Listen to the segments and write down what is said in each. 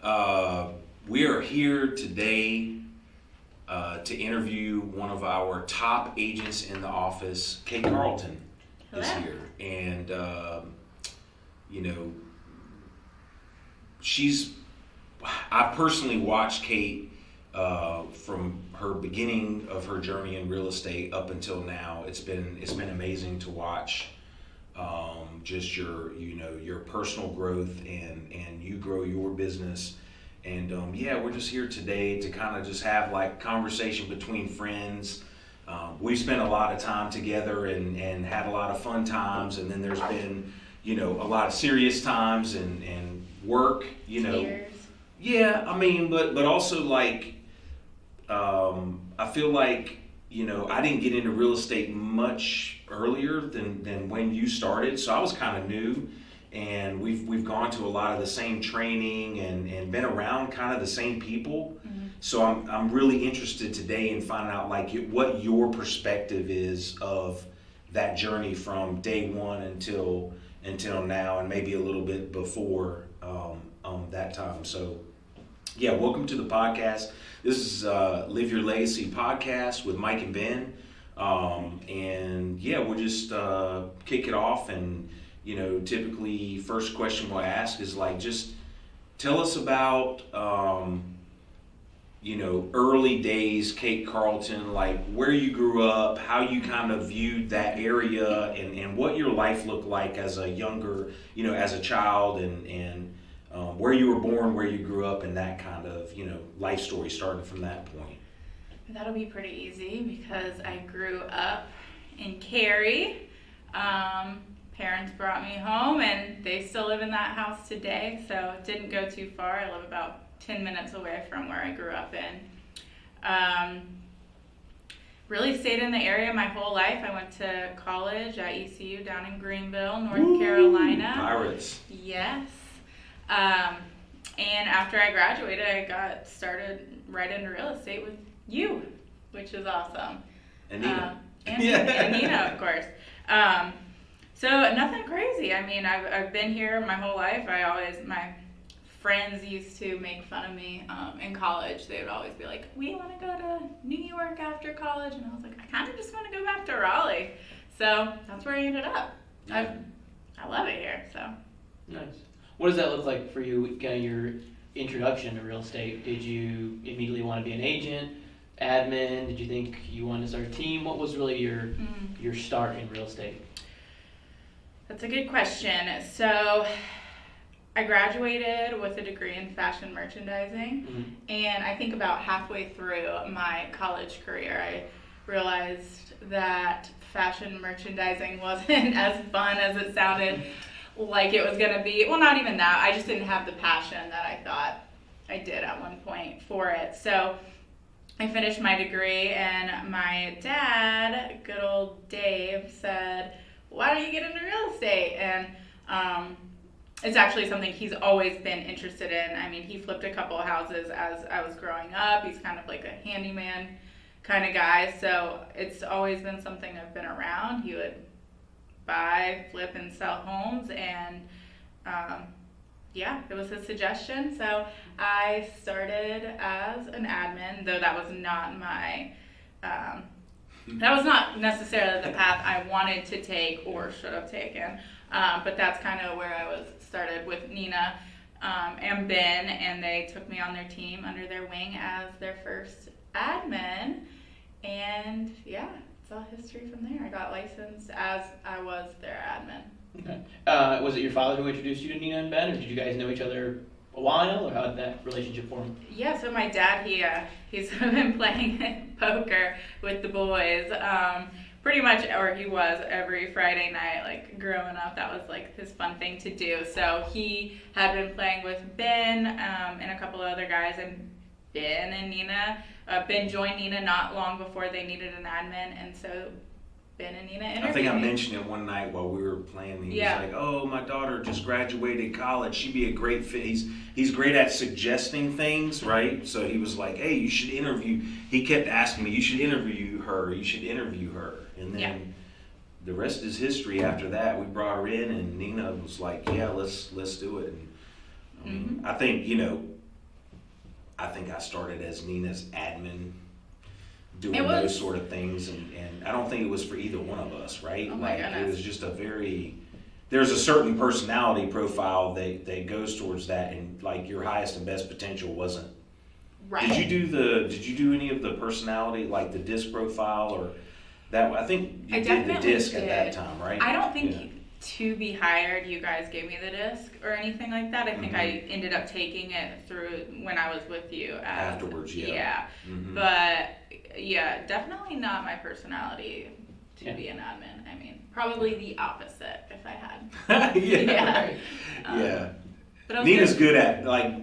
We are here today to interview one of our top agents in the office. Kate Carlton is Hello. here, and you know, she's. I personally watched Kate from her beginning of her journey in real estate up until now. It's been amazing to watch. Just your personal growth and you grow your business. And we're just here today to kind of just have like conversation between friends. We've spent a lot of time together and had a lot of fun times, and then there's been a lot of serious times and work. Tears. Yeah, I mean, but also like I feel like I didn't get into real estate much earlier than when you started, so I was kind of new. And we've gone to a lot of the same training and been around kind of the same people. Mm-hmm. So I'm really interested today in finding out like what your perspective is of that journey from day one until now, and maybe a little bit before that time. So yeah, welcome to the podcast. This is Live Your Legacy podcast with Mike and Ben, and yeah, we'll just kick it off. And typically first question we'll ask is like, just tell us about, early days, Kate Carlton, like where you grew up, how you kind of viewed that area, and what your life looked like as a younger, as a child, and where you were born, where you grew up, and that kind of, life story starting from that point. That'll be pretty easy because I grew up in Cary. Parents brought me home, and they still live in that house today, so it didn't go too far. I live about 10 minutes away from where I grew up in. Really stayed in the area my whole life. I went to college at ECU down in Greenville, North Carolina. Pirates. Yes. And after I graduated, I got started right into real estate with you, which is awesome. And Nina. And Nina, of course. So nothing crazy. I mean, I've been here my whole life. My friends used to make fun of me in college. They would always be like, we want to go to New York after college. And I was like, I kind of just want to go back to Raleigh. So that's where I ended up. Yeah. I love it here. So Nice. What does that look like for you, kind of your introduction to real estate? Did you immediately want to be an agent, admin? Did you think you wanted to start a team? What was really your start in real estate? That's a good question. So I graduated with a degree in fashion merchandising, and I think about halfway through my college career, I realized that fashion merchandising wasn't as fun as it sounded like it was going to be. Well, not even that. I just didn't have the passion that I thought I did at one point for it. So I finished my degree, and my dad, good old Dave, said, why don't you get into real estate? And it's actually something he's always been interested in. I mean, he flipped a couple of houses as I was growing up. He's kind of like a handyman kind of guy, so it's always been something I've been around. He would buy, flip, and sell homes, and it was his suggestion. So I started as an admin, though that was not my that was not necessarily the path I wanted to take or should have taken, but that's kind of where I was started with Nina and Ben, and they took me on their team under their wing as their first admin, and yeah, it's all history from there. I got licensed as I was their admin. Okay. Was it your father who introduced you to Nina and Ben, or did you guys know each other a while, or how did that relationship form? Yeah, so my dad, he's been playing poker with the boys pretty much, or he was, every Friday night, like growing up. That was like his fun thing to do. So he had been playing with Ben and a couple of other guys, and Ben and Nina. Ben joined Nina not long before they needed an admin, and so Ben and Nina interviewed I think I me. mentioned it one night while we were playing. He Yeah. was like, "Oh, my daughter just graduated college. She'd be a great fit." He's great at suggesting things, right? So he was like, "Hey, you should interview." He kept asking me, "You should interview her. You should interview her." And then the rest is history. After that, we brought her in, and Nina was like, "Yeah, let's do it." And, I think I think I started as Nina's admin, doing It was- those sort of things, and I don't think it was for either one of us, right? Oh my Like it goodness. was just there's a certain personality profile that goes towards that, and like your highest and best potential wasn't. Right. Did you do any of the personality, like the disc profile or that? I think you I did the definitely disc at that did. time, right? I don't think Yeah. to be hired, you guys gave me the disc or anything like that. I think Mhm. I ended up taking it through when I was with you. Afterwards, yeah. Yeah. Mhm. But yeah, definitely not my personality to Yeah. be an admin. I mean, probably the opposite if I had. yeah. Yeah. Right. Um, Yeah. But I was Nina's good at like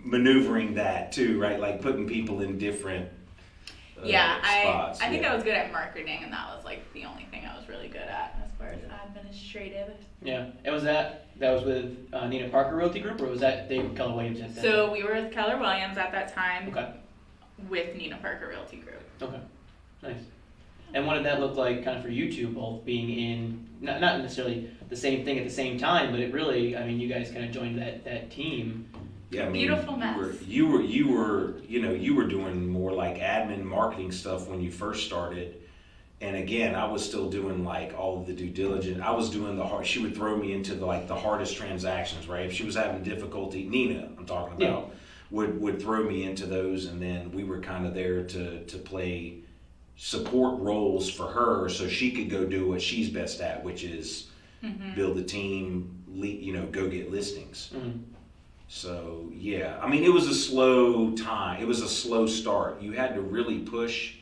maneuvering that too, right? Like putting people in different Yeah, spots. I think yeah. I was good at marketing, and that was like the only thing I was really good at as far as administrative. Yeah. And was that was with Nina Parker Realty Group, or was that David Keller Williams at that So we were with Keller Williams at that time time? Okay. with Nina Parker Realty Group. Okay. Nice. And what did that look like kind of for you two both being in, not necessarily the same thing at the same time, but it really, I mean, you guys kind of joined that team. Yeah, I mean, Beautiful mess. You were doing more like admin marketing stuff when you first started. And again, I was still doing like all of the due diligence. I was doing the hard. She would throw me into the hardest transactions, right? If she was having difficulty, Nina, I'm talking about, would throw me into those, and then we were kind of there to play support roles for her, so she could go do what she's best at, which is build a team, go get listings. Mm-hmm. So yeah, I mean, it was a slow time. It was a slow start. You had to really push.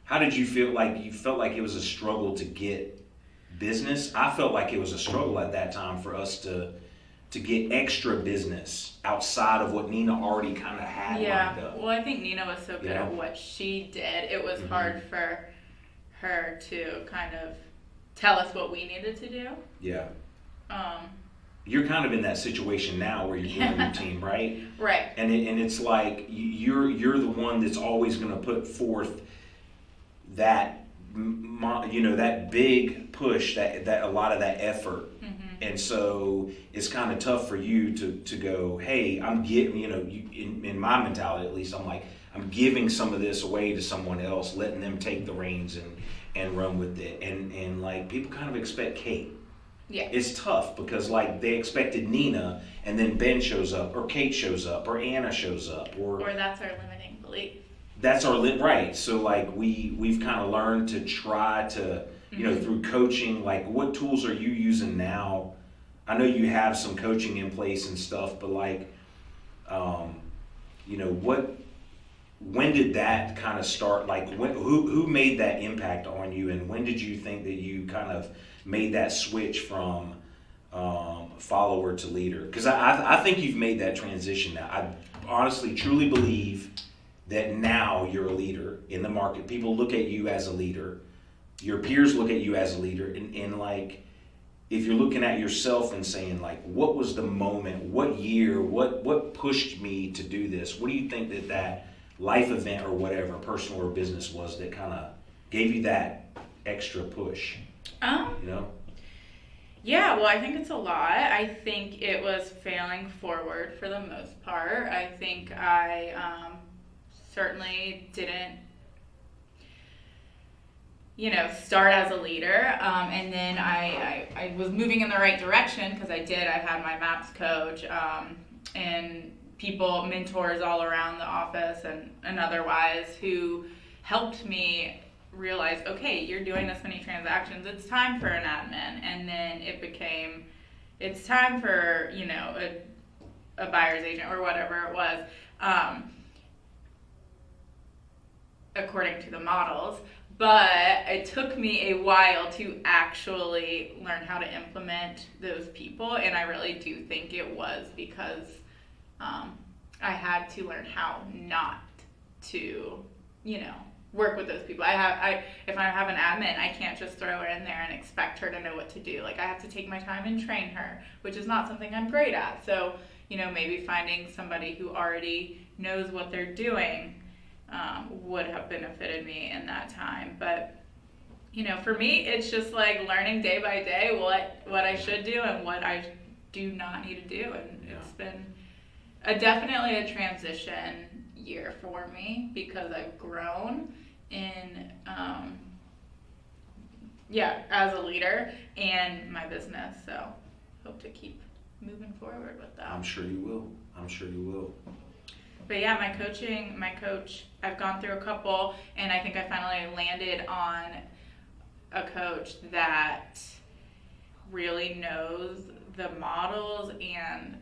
How did you feel? Like you felt like it was a struggle to get business? I felt like it was a struggle at that time for us to get extra business outside of what Nina already kind of had lined up. Well, I think Nina was so good at what she did. It was hard for her to kind of tell us what we needed to do. Yeah. Um, You're kind of in that situation now where you're building your team, right? right. And it's like you're the one that's always going to put forth that that big push, that a lot of that effort. And so it's kind of tough for you to go, hey, I'm getting, in my mentality at least, I'm like, I'm giving some of this away to someone else, letting them take the reins and run with it. And like people kind of expect Kate. Yeah. It's tough because like they expected Nina, and then Ben shows up, or Kate shows up, or Anna shows up, Or that's our limiting belief. that's our right. So like we've kind of learned to try to through coaching, like what tools are you using now? I know you have some coaching in place and stuff, but like when did that kind of start? Like who made that impact on you, and when did you think that you kind of made that switch from follower to leader? Because I think you've made that transition now. I honestly truly believe that now you're a leader in the market. People look at you as a leader. Your peers look at you as a leader. And like, if you're looking at yourself and saying like, what was the moment, what year, what pushed me to do this? What do you think that life event or whatever, personal or business, was that kind of gave you that extra push? Yeah, well, I think it's a lot. I think it was failing forward for the most part. I think I certainly didn't, start as a leader. And then I was moving in the right direction because I had my MAPS coach and mentors all around the office and otherwise who helped me realize, okay, you're doing this many transactions, it's time for an admin. And then it became, it's time for, a buyer's agent or whatever it was, according to the models. But it took me a while to actually learn how to implement those people. And I really do think it was because I had to learn how not to, work with those people. If I have an admin, I can't just throw her in there and expect her to know what to do. Like I have to take my time and train her, which is not something I'm great at. So, maybe finding somebody who already knows what they're doing would have benefited me in that time. But, for me, it's just like learning day by day what I should do and what I do not need to do. And it's been definitely a transition year for me because I've grown in, as a leader and my business. So hope to keep moving forward with that. I'm sure you will. But yeah, my coach, I've gone through a couple, and I think I finally landed on a coach that really knows the models and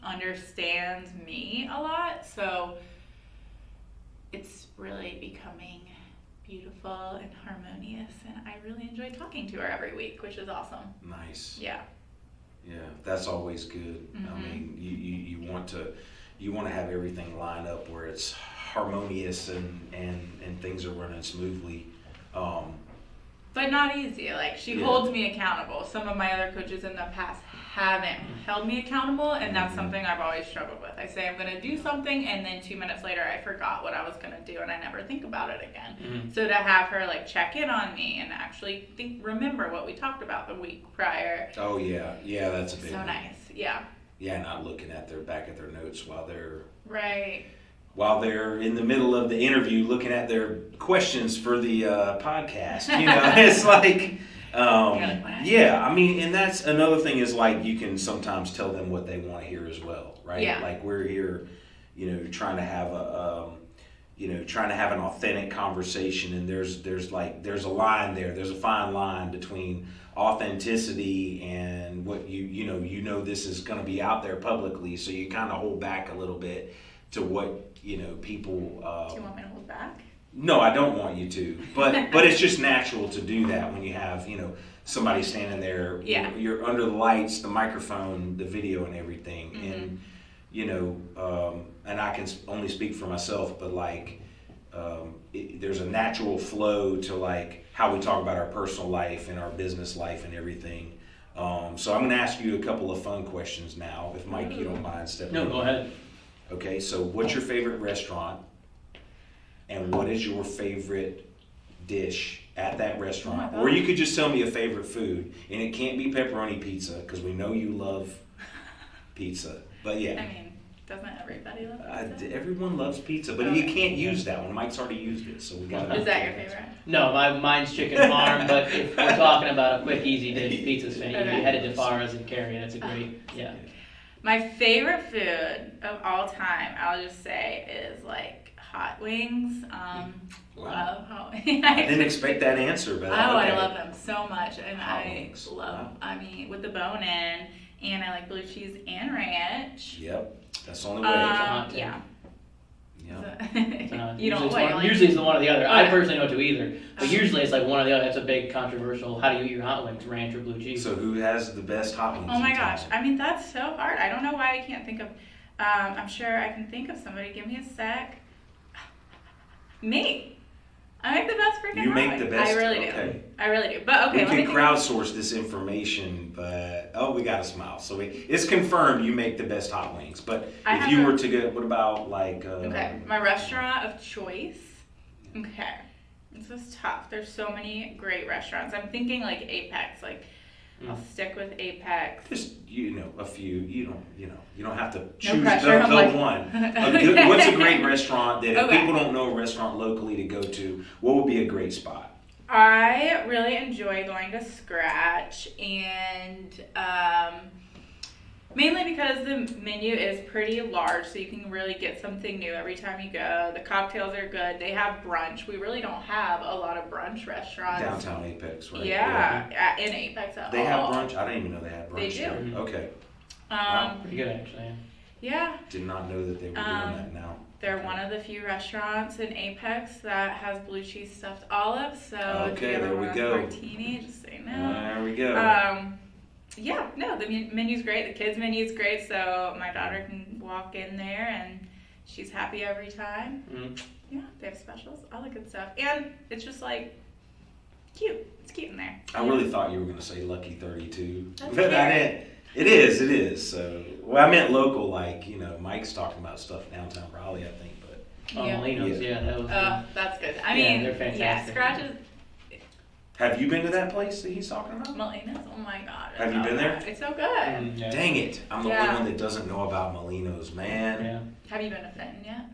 understands me a lot. So it's really becoming beautiful and harmonious, and I really enjoy talking to her every week, which is awesome. Nice. Yeah. Yeah, that's always good. I mean, you want to have everything line up where it's harmonious and things are running smoothly. But not easy. Like, she holds me accountable. Some of my other coaches in the past haven't held me accountable, and that's something I've always struggled with. I say I'm going to do something, and then 2 minutes later I forgot what I was going to do, and I never think about it again. So to have her like check in on me and actually remember what we talked about the week prior. Oh yeah, that's a big So one. nice. Yeah. Yeah, not looking at their notes while they're in the middle of the interview, looking at their questions for the podcast. It's like, I mean, and that's another thing is like you can sometimes tell them what they want to hear as well, right? Yeah. Like we're here, trying to have an authentic conversation, and there's a line there. There's a fine line between authenticity and what this is going to be out there publicly, so you kind of hold back a little bit to what people. Do you want me to hold back? No, I don't want you to, but it's just natural to do that when you have somebody standing there. Yeah. You're under the lights, the microphone, the video, and everything, and and I can only speak for myself, but like there's a natural flow to like how we talk about our personal life and our business life and everything. So I'm going to ask you a couple of fun questions now, if Mike, you don't mind stepping in. No, go ahead. Okay, so what's your favorite restaurant, and what is your favorite dish at that restaurant? Or you could just tell me a favorite food, and it can't be pepperoni pizza because we know you love pizza. But yeah. I mean, doesn't everybody love pizza? Everyone loves pizza, but you can't use that one. Mike's already used it, so we got. Is that your favorite? No, mine's chicken parm, but if we're talking about a quick, easy dish, pizza's fan. You headed to Farah's and Cary. That's a great, My favorite food of all time, I'll just say, is like hot wings. Love hot wings. I didn't expect that answer, but okay. I love them so much, and hot wings. love. Wow. I mean, with the bone in, and I like blue cheese and ranch. Yep, that's the only way. Yeah. Yeah. You don't usually it's the one or the other. I personally don't do either, but usually it's like one or the other. That's a big controversial. How do you eat your hot wings, ranch or blue cheese? So who has the best hot wings? Oh my gosh! I mean, that's so hard. I don't know why I can't think of. I'm sure I can think of somebody. Give me a sec. Me. I make the best freaking. You hot make wings. the best. I really do. I really do. But okay, we can crowdsource this information, but we got a smile. So it's confirmed you make the best hot wings. But if you were to get, what about like? Okay, my restaurant of choice. Okay, this is tough. There's so many great restaurants. I'm thinking like Apex. Like I'll stick with Apex. Just a few. You don't have to choose no one. What's a great restaurant that if people don't know a restaurant locally to go to, what would be a great spot? I really enjoy going to Scratch, and mainly because the menu is pretty large, so you can really get something new every time you go. The cocktails are good. They have brunch. We really don't have a lot of brunch restaurants. Downtown Apex, right? Yeah, in Apex at all. They have brunch? I didn't even know they had brunch. They do. There. Okay. Wow, pretty good actually. Yeah. Did not know that they were doing that now. They're one of the few restaurants in Apex that has blue cheese stuffed olives. So if you ever want a martini, just say no. There we go. The menu's great. The kids' menu's great. So my daughter can walk in there and she's happy every time. Yeah, they have specials, all the good stuff, and it's just like cute. It's cute in there. I really thought you were going to say Lucky 32, That's but I didn't. It is. So, I meant local, like, Mike's talking about stuff downtown Raleigh, I think, but. Molinos, that was. That's good. I mean, they're fantastic. Yeah, Scratch is. Have you been to that place that he's talking about? Molinos, oh my god. Have you been there? It's so good. Dang it. I'm the only one that doesn't know about Molinos, man. Yeah. Have you been to Fenton yet?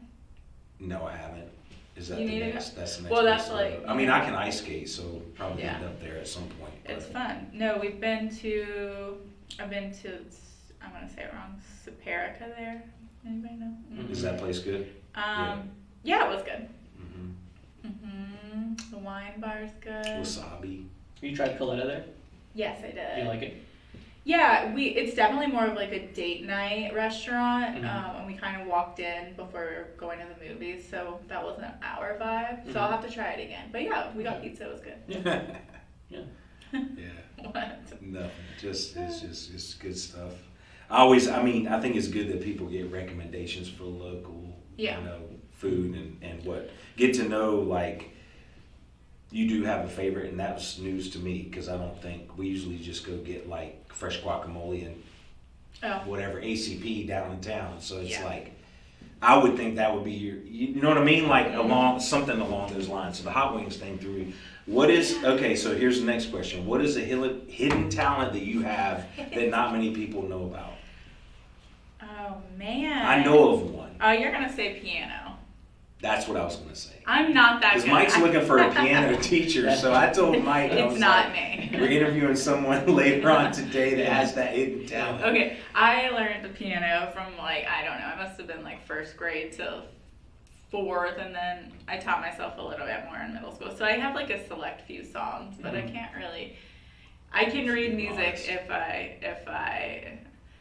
No, I haven't. Is that You the need to next? That's the next. Well, place that's to like- go? I mean, I can ice skate, so probably Yeah. end up there at some point. It's but- fun. No, I've been to, I'm gonna say it wrong, Superica there. Anybody know? Is that place good? Yeah, it was good. Mm-hmm. The wine bar's good. Wasabi. You tried Coletta there? Yes, I did. Do you like it? Yeah, it's definitely more of like a date night restaurant, Mhm. and we kind of walked in before we were going to the movies, so that wasn't our vibe. So Mhm. I'll have to try it again. But yeah, we got pizza. It was good. Yeah. Yeah. What? Nothing. It's good stuff. I think it's good that people get recommendations for local, Yeah. food and get to know, like, you do have a favorite, and that was news to me, because I don't think we usually just go get like fresh guacamole and Oh. whatever ACP down in town. So it's Yeah. like, I would think that would be you know what I mean? Like something along those lines. So the hot wings thing threw me. Okay, so here's the next question. What is a hidden talent that you have that not many people know about? Oh man. I know of one. Oh, you're gonna say piano. That's what I was going to say. I'm not that Because good. Mike's looking for a piano teacher, so I told Mike, I It's was not like, me. we're interviewing someone later on today that has that hidden talent. Okay, I learned the piano from I don't know, I must have been first grade till fourth, and then I taught myself a little bit more in middle school. So I have a select few songs, but I can't really. I can read music if I.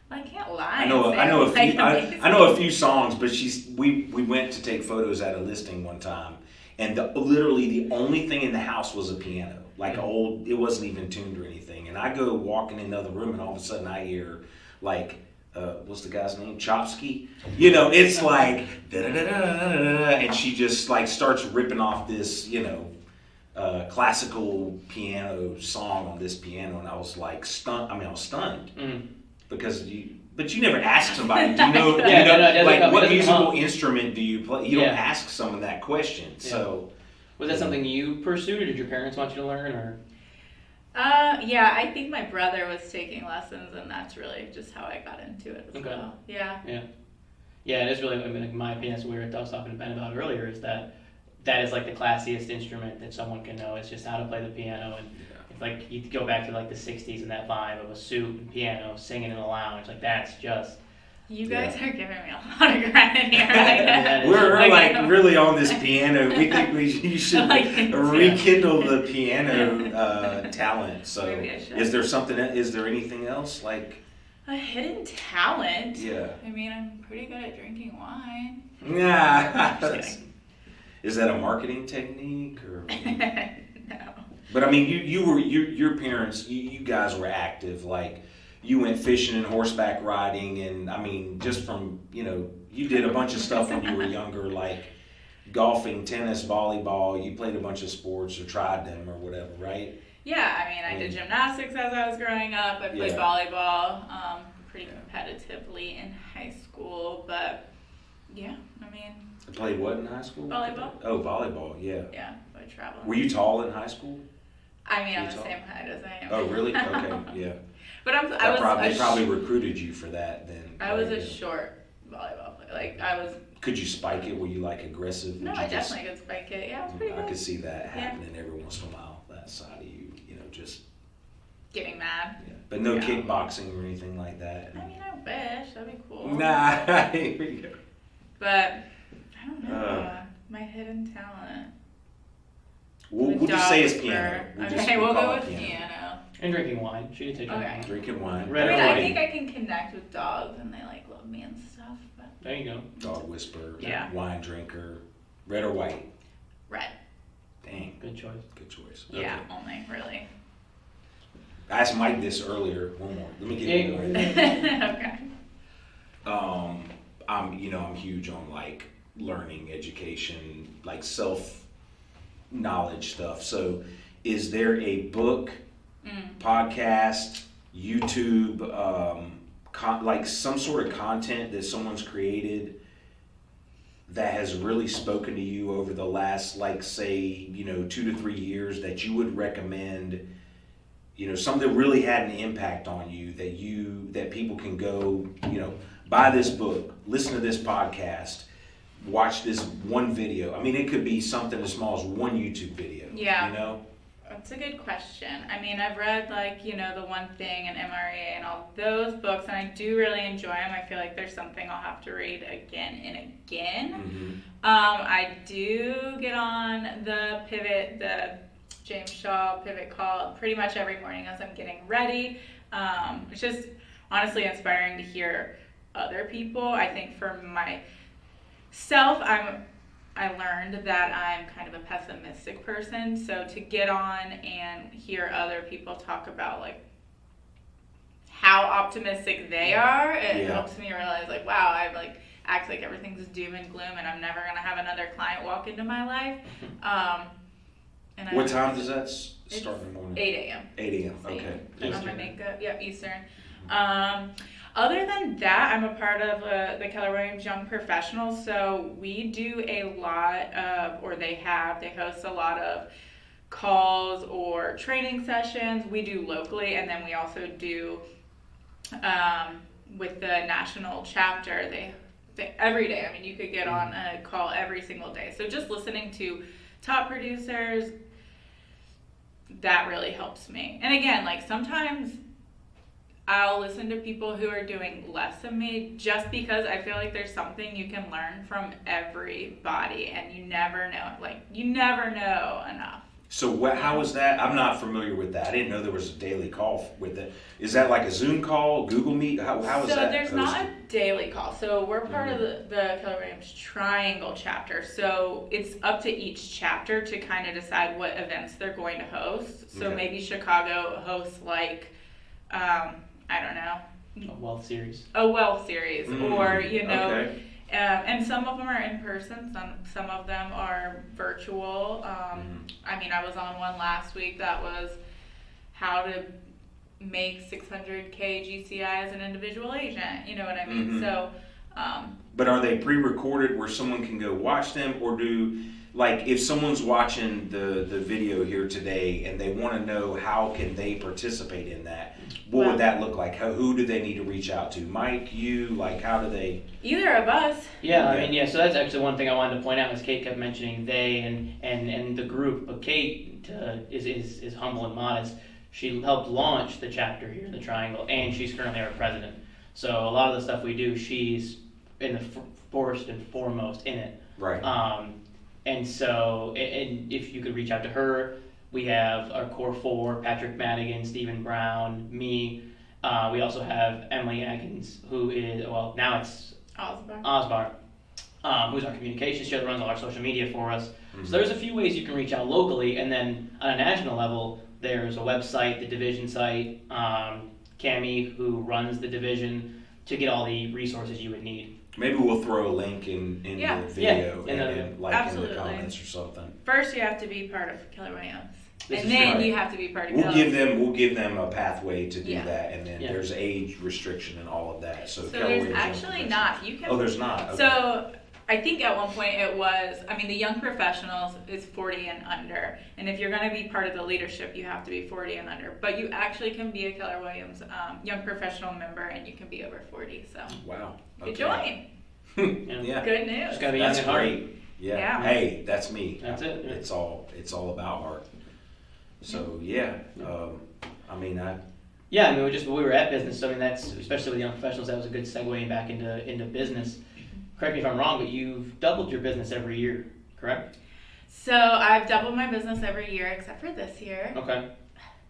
I can't lie. I know a few. Amazing. I know a few songs, but we went to take photos at a listing one time, and literally the only thing in the house was a piano, old. It wasn't even tuned or anything. And I go walking in the other room, and all of a sudden I hear what's the guy's name? Chopsky. It's like da da da da, and she just starts ripping off this classical piano song on this piano, and I was stunned. I was stunned. Mm. Because but you never ask somebody, do you know, it what doesn't musical come. instrument do you play? You don't ask someone that question. Yeah. So, was that something you pursued, or did your parents want you to learn, or? Yeah, I think my brother was taking lessons, and that's really just how I got into it as well. Yeah. Yeah, it is really. In my opinion, that's what I was talking to Ben about earlier. Is that is the classiest instrument that someone can know. It's just how to play the piano, and you go back to the 60s and that vibe of a suit and piano singing in the lounge. That's just. You guys are giving me a lot of credit here. We're really on this piano. We think you should rekindle the piano talent. So, Maybe I should. is there something? Is there anything else A hidden talent? Yeah. I mean, I'm pretty good at drinking wine. Nah. Just kidding. Is that a marketing technique or? No. But I mean, your parents, you guys were active. You went fishing and horseback riding, and I mean, just from you did a bunch of stuff when you were younger, golfing, tennis, volleyball. You played a bunch of sports or tried them or whatever, right? Yeah, I mean, I did gymnastics as I was growing up. I played volleyball pretty competitively in high school, but yeah, I mean. I played what in high school? Volleyball. Oh, volleyball, yeah. Yeah, I traveled. Were you tall in high school? I mean, I'm the same height as I am. Oh, really? Okay, yeah. But They probably recruited you for that then. I was a short volleyball player. I was. Could you spike it? Were you aggressive? No, I definitely could spike it. Yeah, I was pretty good. I could see that happening every once in a while. That side of you, just getting mad. Yeah. But no kickboxing or anything like that. I mean, I wish that'd be cool. Nah. Here we go. But I don't know. My hidden talent. We'll just say it's piano. We'll go with piano. And drinking wine. She did take Okay. Drinking wine. Red or I white? think I can connect with dogs and they love me and stuff. But There you go. Dog whisperer. Yeah. Wine drinker. Red or white? red. Dang. Good choice. Good choice. Yeah, Okay. only really. I asked Mike this earlier. One more. Let me get one more. Okay. I'm huge on learning, education, self knowledge stuff. So, is there a book, podcast, YouTube, some sort of content that someone's created that has really spoken to you over the last, say, 2 to 3 years that you would recommend? Something that really had an impact on you that people can go, buy this book, listen to this podcast, watch this one video. I mean, it could be something as small as one YouTube video. Yeah. You know? That's a good question. I mean, I've read like, The One Thing and MREA and all those books, and I do really enjoy them. I feel like there's something I'll have to read again and again. Mm-hmm. I do get on the James Shaw pivot call pretty much every morning as I'm getting ready. It's just honestly inspiring to hear other people. I think for myself, I learned that I'm kind of a pessimistic person, so to get on and hear other people talk about like how optimistic they are, it helps me realize like, wow, I've like act like everything's doom and gloom and I'm never gonna have another client walk into my life. And what time does that start in the morning? 8 a.m. 8 a.m. Okay. On my makeup, Eastern. Other than that, I'm a part of the Keller Williams Young Professionals, so we do a lot of, or they host a lot of calls or training sessions. We do locally, and then we also do with the national chapter. They every day. I mean, you could get on a call every single day. So just listening to top producers, that really helps me. And again, like sometimes I'll listen to people who are doing less than me just because I feel like there's something you can learn from everybody, and you never know. Like, you never know enough. So how is that? I'm not familiar with that. I didn't know there was a daily call with it. Is that like a Zoom call, Google Meet? How is that? So there's not a daily call. So we're part of the Keller Williams Triangle chapter. So it's up to each chapter to kind of decide what events they're going to host. So maybe Chicago hosts like, I don't know. A wealth series. Or, and some of them are in person, some of them are virtual. I mean, I was on one last week that was how to make 600K GCI as an individual agent, you know what I mean? So, but are they pre-recorded where someone can go watch them, or like if someone's watching the video here today and they want to know how can they participate in that, what would that look like? Who do they need to reach out to? Mike, you, like how do they? Either of us. Yeah, I mean, so that's actually one thing I wanted to point out as Kate kept mentioning they and the group. But Kate is humble and modest. She helped launch the chapter here in the Triangle, and she's currently our president. So a lot of the stuff we do, she's in the first and foremost in it. Right. And so, and if you could reach out to her, we have our core four: Patrick Madigan, Stephen Brown, me. We also have Emily Atkins, who is, well, now it's Osbar, who's our communications chair that runs all our social media for us. So there's a few ways you can reach out locally, and then on a national level, there's a website, the division site, Cami, who runs the division, to get all the resources you would need. Maybe we'll throw a link in the video and like absolutely. in the comments or something. First, you have to be part of Keller Williams. This and then you have to be part of Keller. We'll give them a pathway to do that, and then there's age restriction and all of that. So there's actually not. You can. Oh, there's not. Okay. So I think at one point it was. I mean, the young professionals is 40 and under, and if you're going to be part of the leadership, you have to be 40 and under. But you actually can be a Keller Williams young professional member, and you can be over 40 . So wow. Okay. Join. Yeah. Good news. Just gotta be That's young and great. Yeah. Hey, that's me. That's it. Yeah. It's all about heart. So I mean, we were at business. So I mean, that's, especially with young professionals, that was a good segue back into business. Correct me if I'm wrong, but you've doubled your business every year, correct? So I've doubled my business every year except for this year. Okay.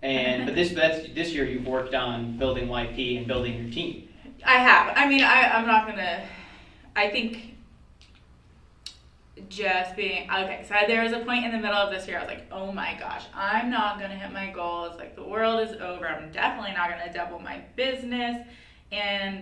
But this year you've worked on building YP and building your team. I have. I mean, I'm not gonna. I think just being okay. So there was a point in the middle of this year I was like, oh my gosh, I'm not gonna hit my goals. Like, the world is over. I'm definitely not gonna double my business, and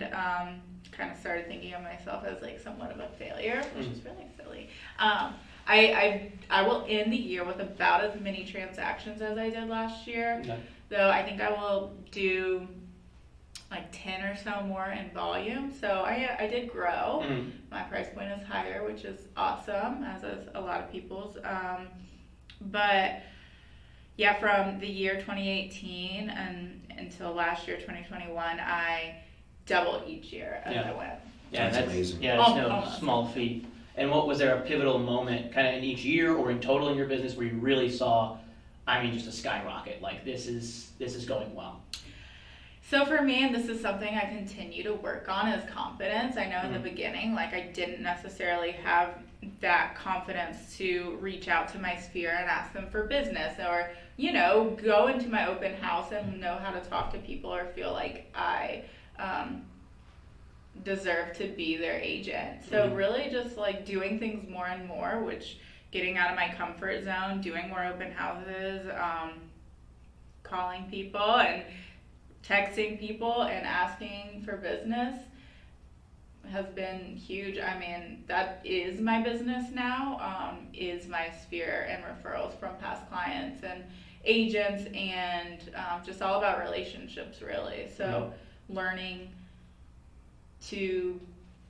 kind of started thinking of myself as like somewhat of a failure, which is really silly. I will end the year with about as many transactions as I did last year. Okay. Though I think I will do like 10 or so more in volume. So I did grow. My price point is higher, which is awesome, as is a lot of people's. But yeah, from the year 2018 and until last year, 2021, I doubled each year as I went. Yeah, that's amazing. Yeah, it's no small feat. And what was there a pivotal moment kind of in each year or in total in your business where you really saw, just a skyrocket, like this is going well? So for me, and this is something I continue to work on, is confidence. I know in the beginning, like, I didn't necessarily have that confidence to reach out to my sphere and ask them for business, or, go into my open house and know how to talk to people or feel like I deserve to be their agent. So really just like doing things more and more, which getting out of my comfort zone, doing more open houses, calling people and texting people and asking for business has been huge. That is my business now, is my sphere and referrals from past clients and agents, and just all about relationships, really. So learning to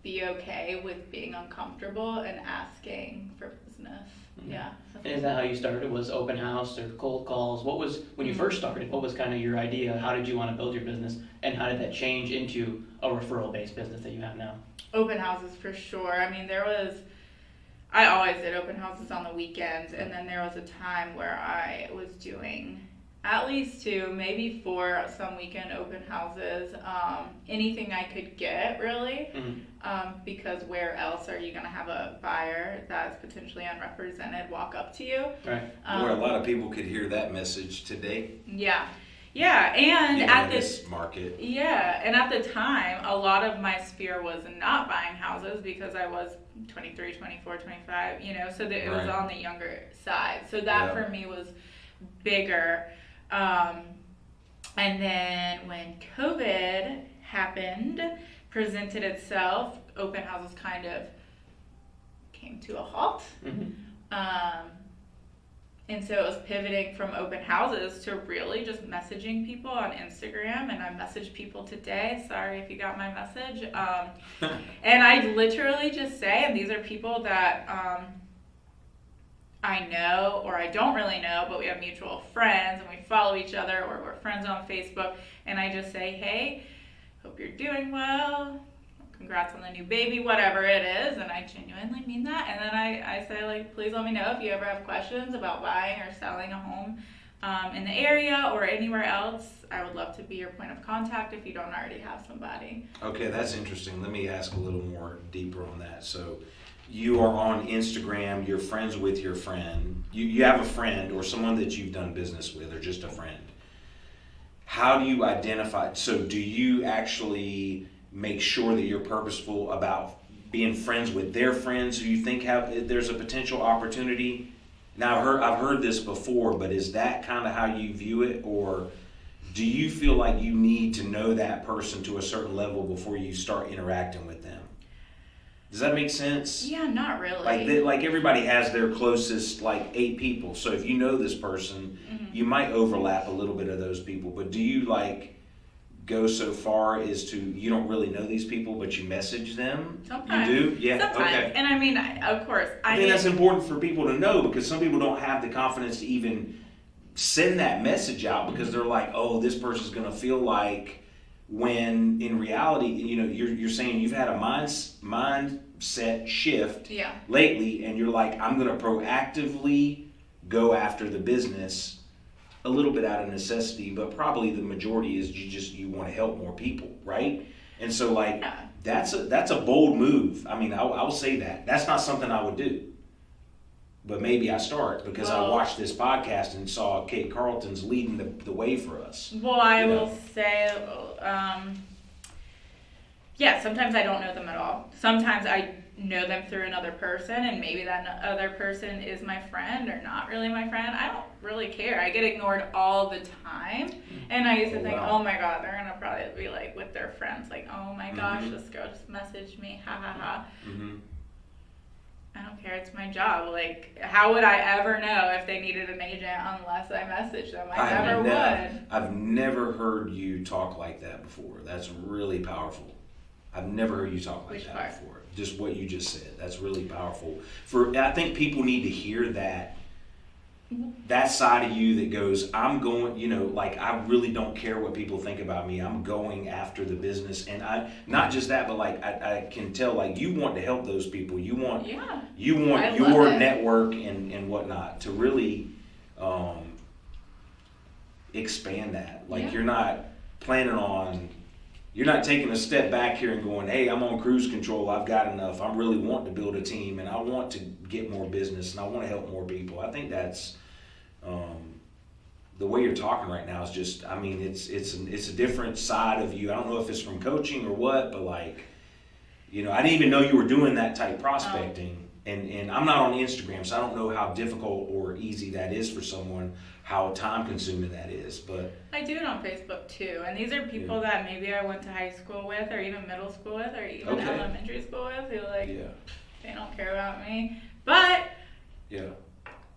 be okay with being uncomfortable and asking for business. Yeah. And is that how you started? Was open house or cold calls? What was, when you first started, what was kind of your idea? How did you want to build your business? And how did that change into a referral-based business that you have now? Open houses for sure. I always did open houses on the weekends, and then there was a time where I was doing at least 2, maybe 4, some weekend open houses, anything I could get, really, because where else are you going to have a buyer that's potentially unrepresented walk up to you? Right. Where a lot of people could hear that message today. Yeah, and at this market. Yeah, and at the time, a lot of my sphere was not buying houses because I was 23, 24, 25, so that it was on the younger side. So that for me was bigger. And then when COVID happened, presented itself, open houses kind of came to a halt. And so it was pivoting from open houses to really just messaging people on Instagram. And I messaged people today. Sorry if you got my message. And I literally just say, and these are people that I know or I don't really know, but we have mutual friends and we follow each other, or we're friends on Facebook. And I just say, hey, hope you're doing well. Congrats on the new baby, whatever it is, and I genuinely mean that. And then I say, like, please let me know if you ever have questions about buying or selling a home in the area or anywhere else. I would love to be your point of contact if you don't already have somebody. Okay, that's interesting. Let me ask a little more deeper on that. So you are on Instagram, you're friends with your friend. You have a friend or someone that you've done business with, or just a friend. How do you identify? So do you actually make sure that you're purposeful about being friends with their friends who you think there's a potential opportunity? Now I've heard this before, but is that kind of how you view it, or do you feel like you need to know that person to a certain level before you start interacting with them? Does that make sense? Yeah, not really. Like everybody has their closest 8 people. So if you know this person, you might overlap a little bit of those people. But do you go so far as to, you don't really know these people, but you message them? Sometimes. You do? Yeah. Sometimes. Okay. And of course, I think that's important for people to know, because some people don't have the confidence to even send that message out because they're like, oh, this person's going to feel like, when in reality, you're saying you've had a mindset shift lately, and you're like, I'm going to proactively go after the business a little bit out of necessity, but probably the majority is you want to help more people, right? And so that's a bold move. I'll say that. That's not something I would do. But maybe I start because I watched this podcast and saw Kate Carlton's leading the way for us. Well, I will say, sometimes I don't know them at all. Sometimes I know them through another person, and maybe that other person is my friend or not really my friend. I don't really care. I get ignored all the time. And I used to think, oh my God, they're going to probably be with their friends, oh my gosh, this girl just messaged me, ha ha ha. I don't care, it's my job. How would I ever know if they needed an agent unless I messaged them? I never would. I've never heard you talk like that before. That's really powerful. I've never heard you talk like that before. Just what you just said. That's really powerful. I think people need to hear that that side of you that goes, I'm going, you know, like I really don't care what people think about me. I'm going after the business, and I not just that, but like I can tell like you want to help those people. You want Yeah. you want I your love it. network and whatnot to really expand that. Like Yeah. you're not planning on. You're not taking a step back here and going, hey, I'm on cruise control. I've got enough. I'm really wanting to build a team, and I want to get more business, and I want to help more people. I think that's the way you're talking right now is just. I mean, it's a different side of you. I don't know if it's from coaching or what, but like, you know, I didn't even know you were doing that type prospecting. And I'm not on Instagram, so I don't know how difficult or easy that is for someone, how time consuming that is. But I do it on Facebook too, and these are people that maybe I went to high school with, or even middle school with, or even elementary school with, who like they don't care about me. But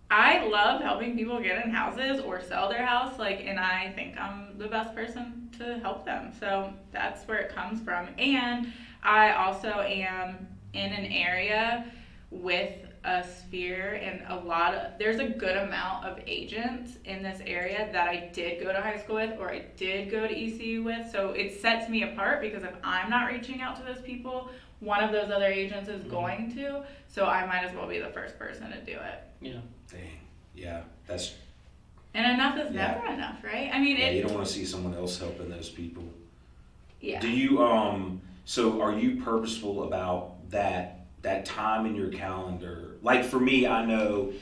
I love helping people get in houses or sell their house, like, and I think I'm the best person to help them. So that's where it comes from. And I also am in an area with a sphere and there's a good amount of agents in this area that I did go to high school with or I did go to ECU with. So it sets me apart because if I'm not reaching out to those people, one of those other agents is going to. So I might as well be the first person to do it. Yeah. dang, yeah, that's And enough is never enough, right? I mean, you don't want to see someone else helping those people. Yeah. Do you so are you purposeful about that time in your calendar? Like for me, I know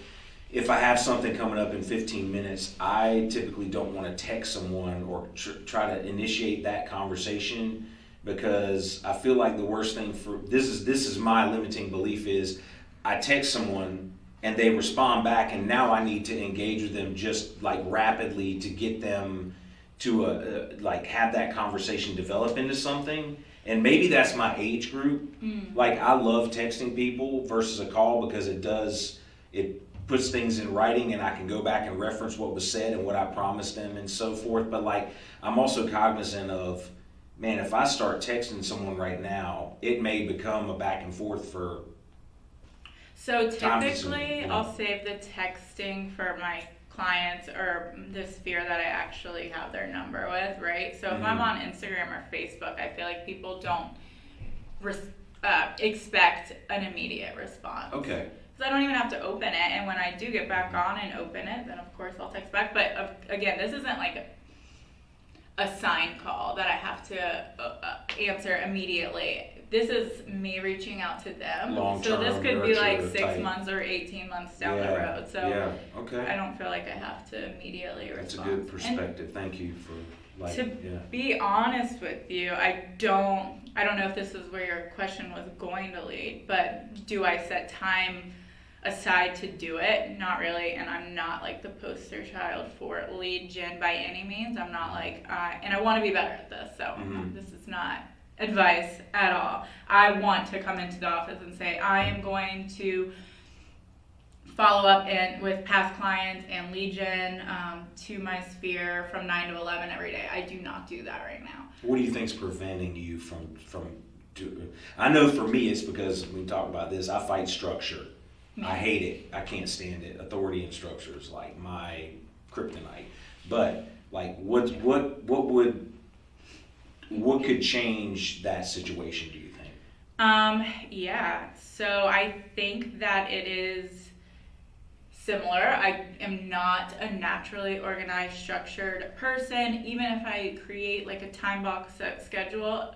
if I have something coming up in 15 minutes, I typically don't want to text someone or try to initiate that conversation because I feel like the worst thing for this is my limiting belief is I text someone and they respond back and now I need to engage with them just like rapidly to get them to like have that conversation develop into something. And maybe that's my age group. Like I love texting people versus a call because it puts things in writing and I can go back and reference what was said and what I promised them and so forth. But like I'm also cognizant of, man, if I start texting someone right now, it may become a back and forth for. So typically I'll save the texting for my clients or the sphere that I actually have their number with, right? So if I'm on Instagram or Facebook, I feel like people don't expect an immediate response. Okay. Because I don't even have to open it, and when I do get back on and open it, then of course I'll text back. But again, this isn't like a sign call that I have to answer immediately. This is me reaching out to them. So this could be like 6 months or 18 months down the road. So I don't feel like I have to immediately respond. That's a good perspective. Thank you for be honest with you, I don't know if this is where your question was going to lead, but do I set time aside to do it? Not really, and I'm not like the poster child for lead gen by any means. I'm not like, and I want to be better at this, so this is not advice at all. I want to come into the office and say, I am going to follow up with past clients and lead gen to my sphere from 9 to 11 every day. I do not do that right now. What do you think's preventing you from I know for me it's because when we talk about this, I fight structure. I hate it. I can't stand it. Authority and structure is like my kryptonite. But like what could change that situation, do you think? Yeah. So I think that it is similar. I am not a naturally organized, structured person. Even if I create like a time box set schedule,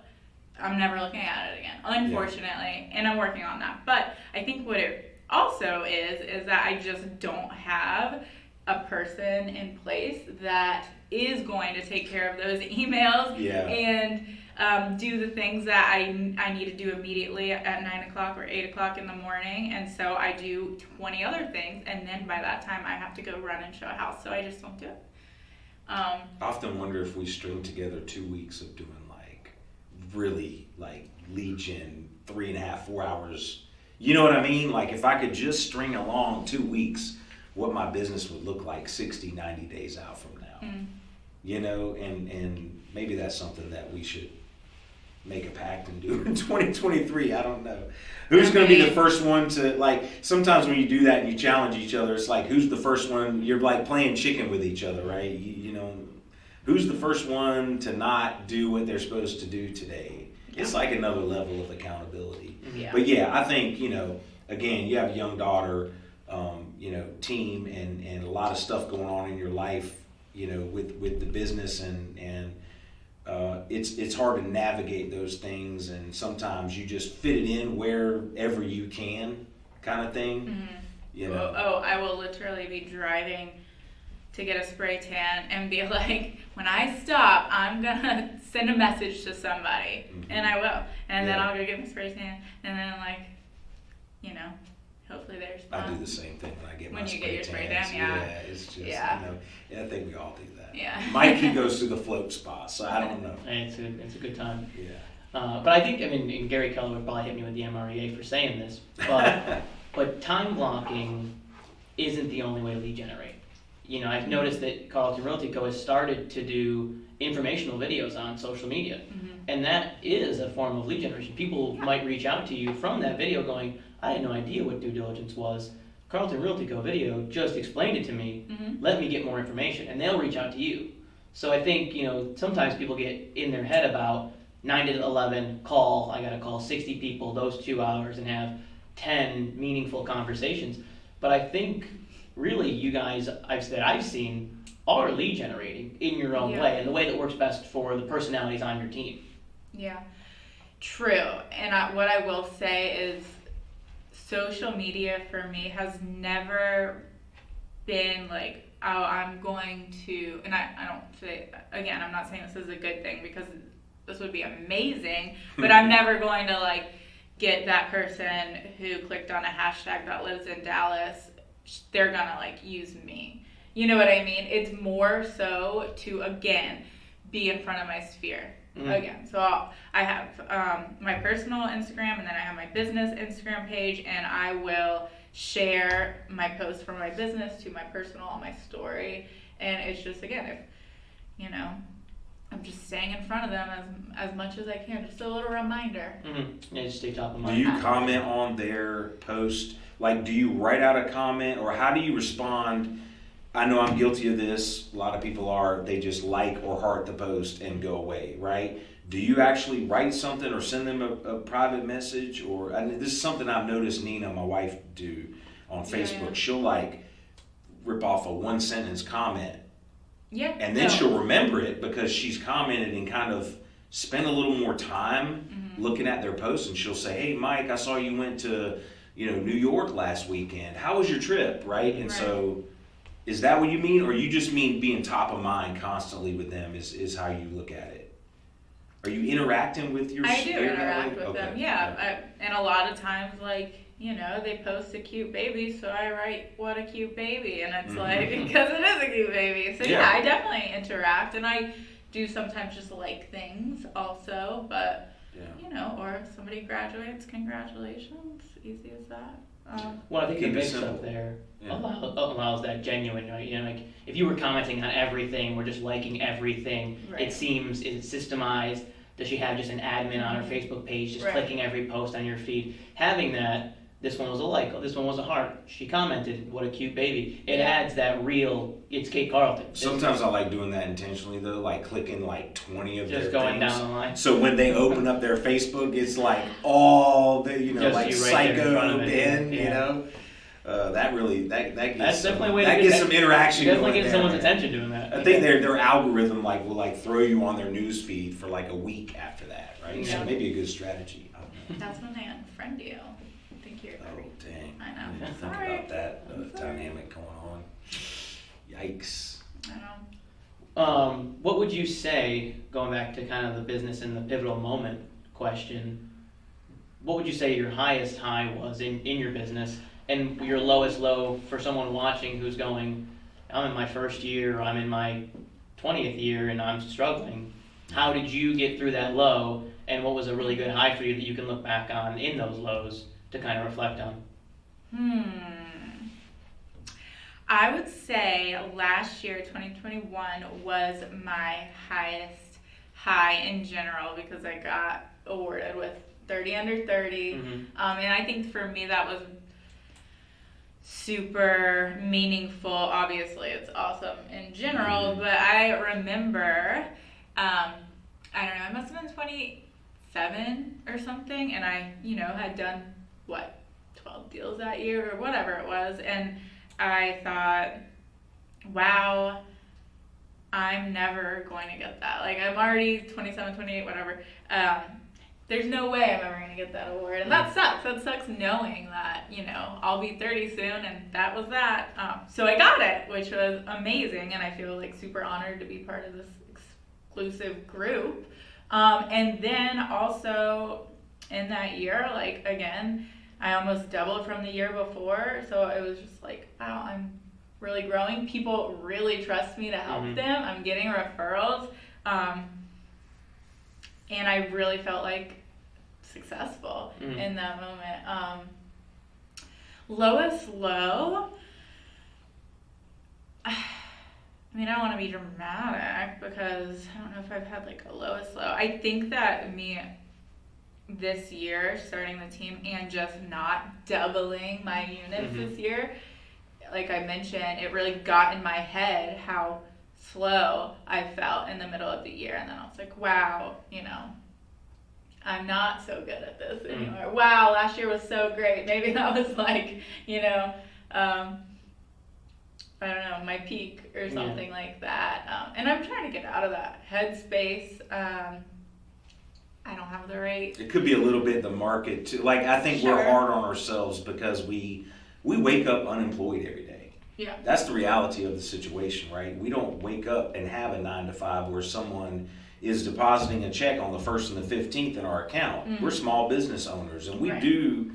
I'm never looking at it again, unfortunately, and I'm working on that. But I think what it also is that I just don't have a person in place that is going to take care of those emails and do the things that I need to do immediately at 9 o'clock or 8 o'clock in the morning. And so I do 20 other things, and then by that time I have to go run and show a house, so I just don't do it. I often wonder if we string together 2 weeks of doing like really like lead gen 3.5, 4 hours. You know what I mean? Like if I could just string along 2 weeks, what my business would look like 60, 90 days out from now. You know, and maybe that's something that we should make a pact and do it in 2023. I don't know. Who's going to be the first one to, like, sometimes when you do that and you challenge each other, it's like, who's the first one? You're like playing chicken with each other, right? You know, who's the first one to not do what they're supposed to do today? It's like another level of accountability. Yeah. But yeah, I think, you know, again, you have a young daughter, you know, team and a lot of stuff going on in your life, you know, with the business and it's hard to navigate those things, and sometimes you just fit it in wherever you can, kind of thing. Mm-hmm. You know. Oh, I will literally be driving to get a spray tan and be like, when I stop, I'm gonna send a message to somebody, and I will, and then I'll go get my spray tan, and then like, you know, hopefully they respond. I do the same thing when I get my When you get your spray tan, it's just, Yeah. you know, I think we all do that. Yeah. Mikey goes through the float spa, so I don't know. And it's a good time. Yeah. But I think, I mean, and Gary Keller would probably hit me with the MREA for saying this, but time blocking isn't the only way to lead generate. You know, I've noticed that Carlton Realty Co. has started to do informational videos on social media, and that is a form of lead generation. People might reach out to you from that video going, I had no idea what due diligence was. Carlton Realty Co. video just explained it to me. Let me get more information, and they'll reach out to you. So I think, you know, sometimes people get in their head about 9 to 11 call. I got to call 60 people those 2 hours and have 10 meaningful conversations. But I think really you guys I've seen are lead generating in your own way, and the way that works best for the personalities on your team. Yeah, true. And what I will say is, social media for me has never been like, oh, I'm going to, and I don't say, again, I'm not saying this is a good thing because this would be amazing, but I'm never going to like get that person who clicked on a hashtag that lives in Dallas, they're gonna like use me. You know what I mean? It's more so to, again, be in front of my sphere. Again, so I have my personal Instagram, and then I have my business Instagram page, and I will share my posts from my business to my personal on my story. And it's just, again, if, you know, I'm just staying in front of them as much as I can, just a little reminder. Yeah, just stay top of Do mind. you comment on their post? Like, do you write out a comment, or how do you respond? I know I'm guilty of this. A lot of people are. They just like or heart the post and go away, right? Do you actually write something or send them a private message? Or this is something I've noticed Nina, my wife, do on Facebook. Yeah. She'll like rip off a 1-sentence comment. Yeah. And then she'll remember it because she's commented and kind of spent a little more time looking at their posts, and she'll say, "Hey, Mike, I saw you went to, you know, New York last weekend. How was your trip?" Right? And so, is that what you mean, or you just mean being top of mind constantly with them? Is how you look at it? Are you interacting with your? I do interact with them. Yeah, and a lot of times, like, you know, they post a cute baby, so I write, "What a cute baby," and it's like, because it is a cute baby. So yeah, I definitely interact, and I do sometimes just like things also, but you know, or if somebody graduates, congratulations, easy as that. Well, I think the mix up there allows that genuine, right? You know, like if you were commenting on everything, we're just liking everything. It seems, is it systemized? Does she have just an admin on her Facebook page, just clicking every post on your feed? Having that, this one was a like, this one was a heart. She commented, "What a cute baby." It adds that real, it's Kate Carlton. Sometimes I like doing that intentionally though, like clicking like 20 of just their going things. down the line. So when they open up their Facebook, it's like all the, you know, just like you psycho Ben, you know. That really that gets that's definitely a way that to gets some interaction. Definitely going get there, someone's man. attention doing that. I think their algorithm will like throw you on their news feed for like a week after that, right? Yeah. So maybe a good strategy. I don't know. That's when they unfriend you. I think you're. Oh dang! I know. I didn't think Sorry. about that dynamic going on. Yikes! I know. What would you say, going back to kind of the business and the pivotal moment question, what would you say your highest high was in your business, and your lowest low for someone watching who's going, I'm in my first year, or I'm in my 20th year, and I'm struggling? How did you get through that low, and what was a really good high for you that you can look back on in those lows to kind of reflect on? I would say last year, 2021, was my highest high in general, because I got awarded with 30 under 30. And I think for me that was super meaningful. Obviously, it's awesome in general, but I remember, I don't know, I must have been 27 or something, and I, had done, 12 deals that year or whatever it was, and I thought, wow, I'm never going to get that. Like, I'm already 27, 28, whatever. There's no way I'm ever going to get that award. And that sucks. That sucks knowing that, I'll be 30 soon, and that was that. So I got it, which was amazing, and I feel like super honored to be part of this exclusive group. And then also in that year, like, again, I almost doubled from the year before. So it was just like, wow, I'm really growing. People really trust me to help them. I'm getting referrals. And I really felt like successful in that moment. Lowest low, I mean, I don't want to be dramatic because I don't know if I've had like a lowest low. I think that me this year starting the team and just not doubling my units this year, like I mentioned, it really got in my head how slow I felt in the middle of the year, and then I was like, wow, I'm not so good at this anymore. Wow, last year was so great. Maybe that was like, I don't know, my peak or something like that. And I'm trying to get out of that headspace. I don't have the right. It could be a little bit the market too. Like, I think we're hard on ourselves because we wake up unemployed every day. Yeah. That's the reality of the situation, right? We don't wake up and have a 9-to-5 where someone is depositing a check on the 1st and the 15th in our account. We're small business owners, and we do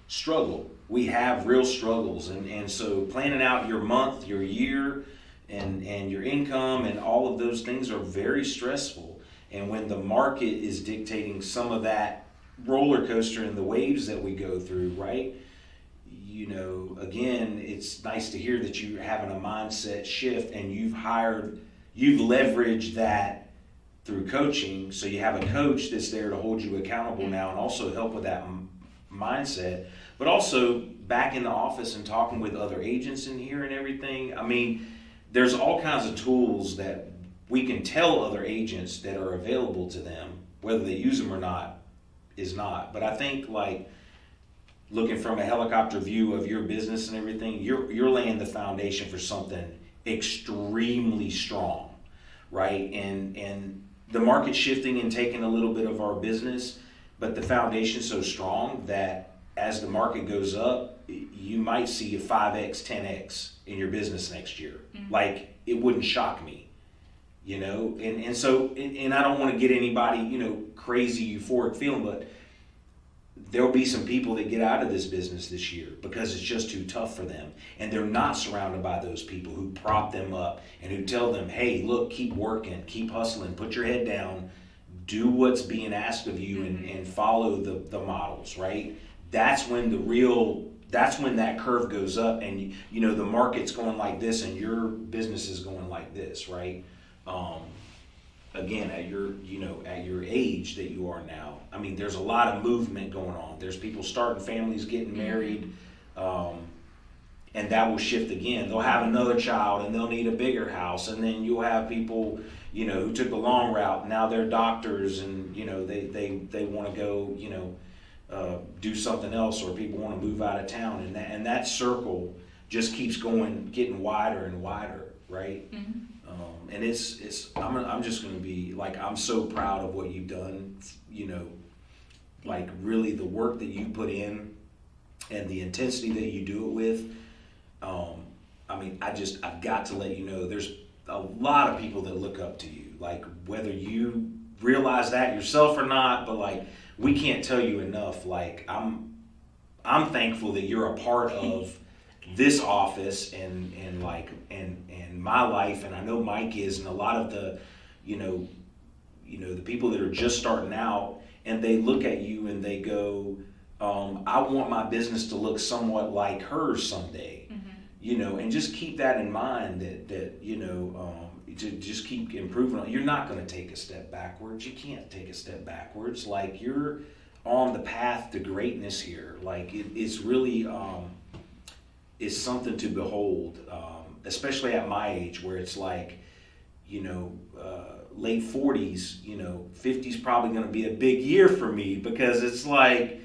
struggle. We have real struggles, and so planning out your month, your year, and your income and all of those things are very stressful. And when the market is dictating some of that roller coaster and the waves that we go through, right? Again, it's nice to hear that you're having a mindset shift and you've leveraged that through coaching. So you have a coach that's there to hold you accountable now and also help with that mindset, but also back in the office and talking with other agents in here and everything. I mean, there's all kinds of tools that we can tell other agents that are available to them. Whether they use them or not is not. But I think, like, looking from a helicopter view of your business and everything, you're laying the foundation for something extremely strong, right? And the market's shifting and taking a little bit of our business, but the foundation's so strong that as the market goes up, you might see a 5x, 10x in your business next year. Like, it wouldn't shock me, and so I don't want to get anybody, crazy euphoric feeling, but there'll be some people that get out of this business this year because it's just too tough for them. And they're not surrounded by those people who prop them up and who tell them, hey, look, keep working, keep hustling, put your head down, do what's being asked of you and follow the models, right? That's when that curve goes up and, the market's going like this and your business is going like this, right? Again, at your age that you are now, I mean, there's a lot of movement going on. There's people starting families, getting married, and that will shift again. They'll have another child and they'll need a bigger house, and then you'll have people, who took the long route. Now they're doctors, and they want to go, do something else, or people want to move out of town, and that circle just keeps getting wider and wider, right? And I'm just going to be like, I'm so proud of what you've done, like really the work that you put in and the intensity that you do it with. I mean, I've got to let you know, there's a lot of people that look up to you, like whether you realize that yourself or not, but like, we can't tell you enough. Like, I'm thankful that you're a part of this office and my life, and I know Mike is, and a lot of the the people that are just starting out, and they look at you and they go, I want my business to look somewhat like hers someday, and just keep that in mind that to just keep improving on. You're not going to take a step backwards. You can't take a step backwards. Like, you're on the path to greatness here. Like, it's really is something to behold, especially at my age, where it's like, late 40s, 50's probably going to be a big year for me, because it's like,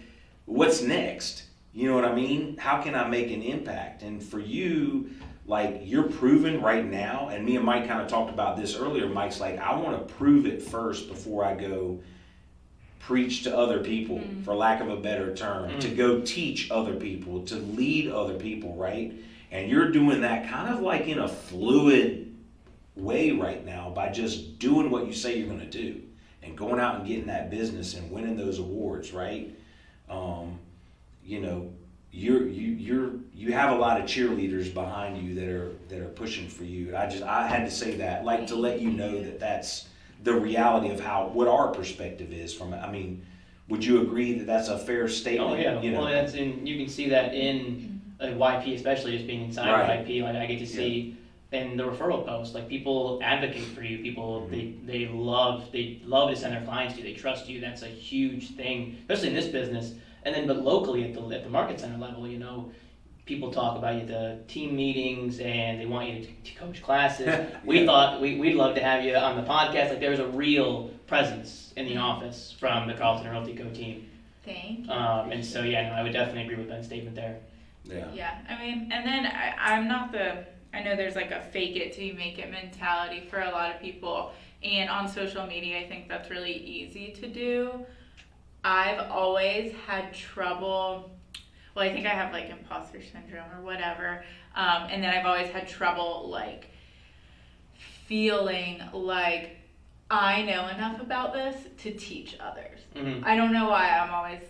what's next? You know what I mean? How can I make an impact? And for you, like, you're proven right now, and me and Mike kind of talked about this earlier. Mike's like, I want to prove it first before I go preach to other people, for lack of a better term, to go teach other people, to lead other people, right? And you're doing that kind of like in a fluid way right now by just doing what you say you're going to do and going out and getting that business and winning those awards, right? You have a lot of cheerleaders behind you that are pushing for you. And I had to say that, like, to let you know that that's the reality of what our perspective is from it. I mean, would you agree that that's a fair statement? Oh yeah. Well, you can see that in YP, especially just being inside YP. Like, I get to see in the referral posts, like, people advocate for you. People they love to send their clients to you. They trust you. That's a huge thing, especially in this business. And then, but locally at the market center level, people talk about you at the team meetings and they want you to coach classes. We thought we'd love to have you on the podcast. Like, there's a real presence in the office from the Carlton Realty Co team. Thank you. And so, I would definitely agree with Ben's statement there. Yeah. I mean, and then I'm not I know there's like a fake it till you make it mentality for a lot of people. And on social media, I think that's really easy to do. I've always had trouble, well, I think I have like imposter syndrome or whatever, and then I've always had trouble like feeling like I know enough about this to teach others. I don't know why I'm always,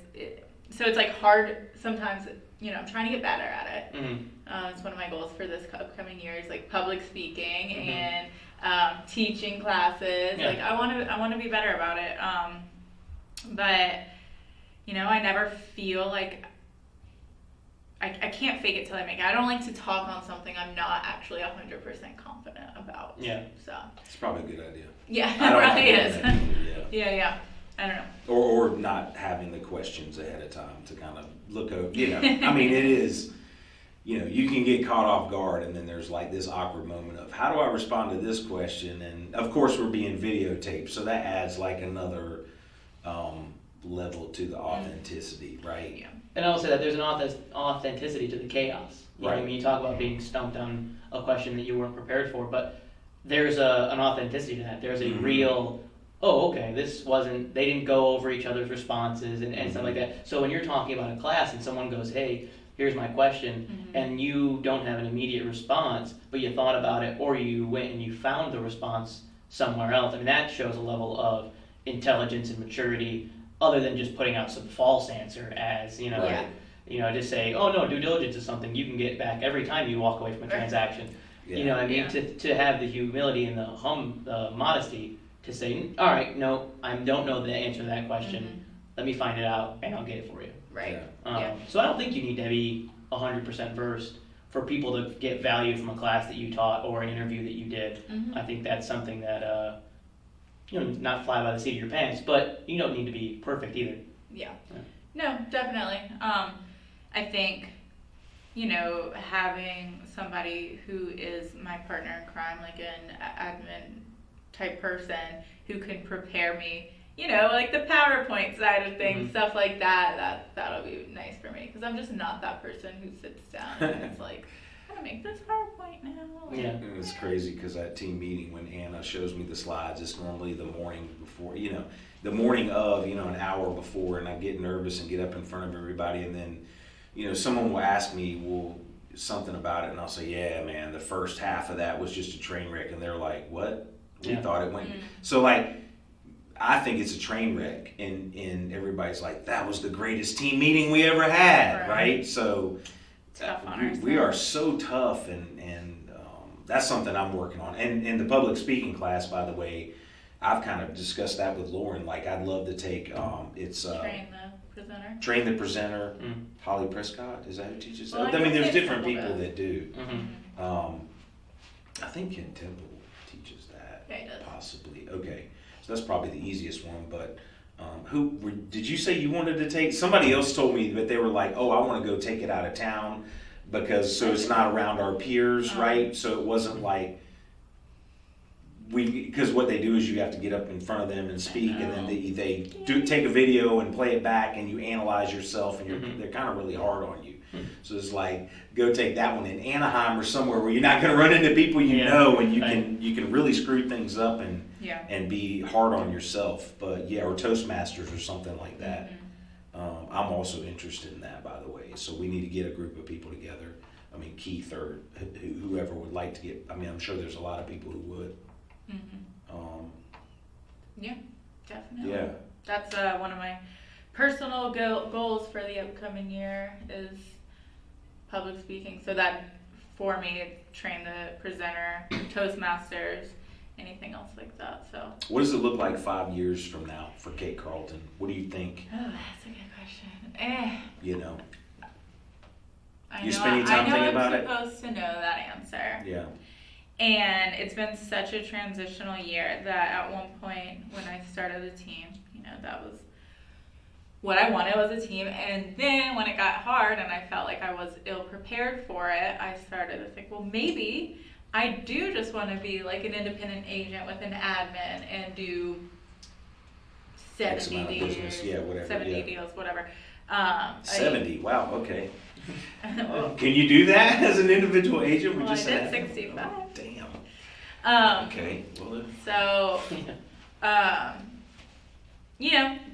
so it's like hard sometimes, I'm trying to get better at it. It's one of my goals for this upcoming year is like public speaking and teaching classes. Like, I want to be better about it. But, I never feel like I can't fake it till I make it. I don't like to talk on something I'm not actually 100% confident about. Yeah. So. It's probably a good idea. Yeah, it probably is. Yeah. I don't know. Or not having the questions ahead of time to kind of look over, I mean, it is, you can get caught off guard, and then there's like this awkward moment of, how do I respond to this question? And of course we're being videotaped, so that adds like another level to the authenticity, right? Yeah. And I will say that there's an authenticity to the chaos. Right. I mean, you talk about being stumped on a question that you weren't prepared for, but there's an authenticity to that. There's a real, they didn't go over each other's responses and stuff like that. So when you're talking about a class and someone goes, hey, here's my question, and you don't have an immediate response, but you thought about it, or you went and you found the response somewhere else, I mean, that shows a level of intelligence and maturity, other than just putting out some false answer as, just say, oh no, due diligence is something you can get back every time you walk away from a transaction. To have the humility and the modesty to say, all right, no, I don't know the answer to that question. Let me find it out and I'll get it for you. Right. So I don't think you need to be 100% versed for people to get value from a class that you taught or an interview that you did. I think that's something that, not fly by the seat of your pants, but you don't need to be perfect either. Yeah. No, definitely. I think, having somebody who is my partner in crime, like an admin type person who can prepare me, like the PowerPoint side of things, stuff like that'll be nice for me, because I'm just not that person who sits down and is like, I'm gonna make this PowerPoint now. And it's crazy because at team meeting, when Anna shows me the slides, it's normally the morning before, the morning of, an hour before, and I get nervous and get up in front of everybody, and then, someone will ask me, something about it, and I'll say, yeah, man, the first half of that was just a train wreck, and they're like, what? We thought it went. So, like, I think it's a train wreck, and everybody's like, that was the greatest team meeting we ever had, right? So we are so tough, and that's something I'm working on. And in the public speaking class, by the way, I've kind of discussed that with Lauren. Like, I'd love to take Train the Presenter. Holly Prescott, is that who teaches that? I mean, there's different people that do. I think Ken Temple teaches that. Yeah, he does. Possibly. Okay, so that's probably the easiest one. But did you say you wanted to take? Somebody else told me that they were like, oh, I want to go take it out of town because so it's not around our peers, right? So it wasn't like. Because what they do is you have to get up in front of them and speak, and then they take a video and play it back, and you analyze yourself, and they're kind of really hard on you. So it's like, go take that one in Anaheim or somewhere where you're not going to run into people you know, and you can really screw things up and be hard on yourself. But or Toastmasters or something like that. I'm also interested in that, by the way. So we need to get a group of people together. I mean, Keith or whoever would like to get. I mean, I'm sure there's a lot of people who would. Yeah, definitely. Yeah. That's one of my personal goals for the upcoming year is public speaking. So that for me, train the presenter, Toastmasters, anything else like that. So. What does it look like 5 years from now for Kate Carlton? What do you think? Oh, that's a good question. You know. You spending time thinking about it? I'm supposed to know that answer. Yeah. And it's been such a transitional year that at one point when I started the team, that was what I wanted was a team. And then when it got hard and I felt like I was ill prepared for it, I started to think, well, maybe I do just want to be like an independent agent with an admin and do 70 deals, business. Yeah, whatever. 70 deals, whatever. 70, wow, okay. Can you do that as an individual agent? Well, I did 65. Oh, damn. Okay. Well, so,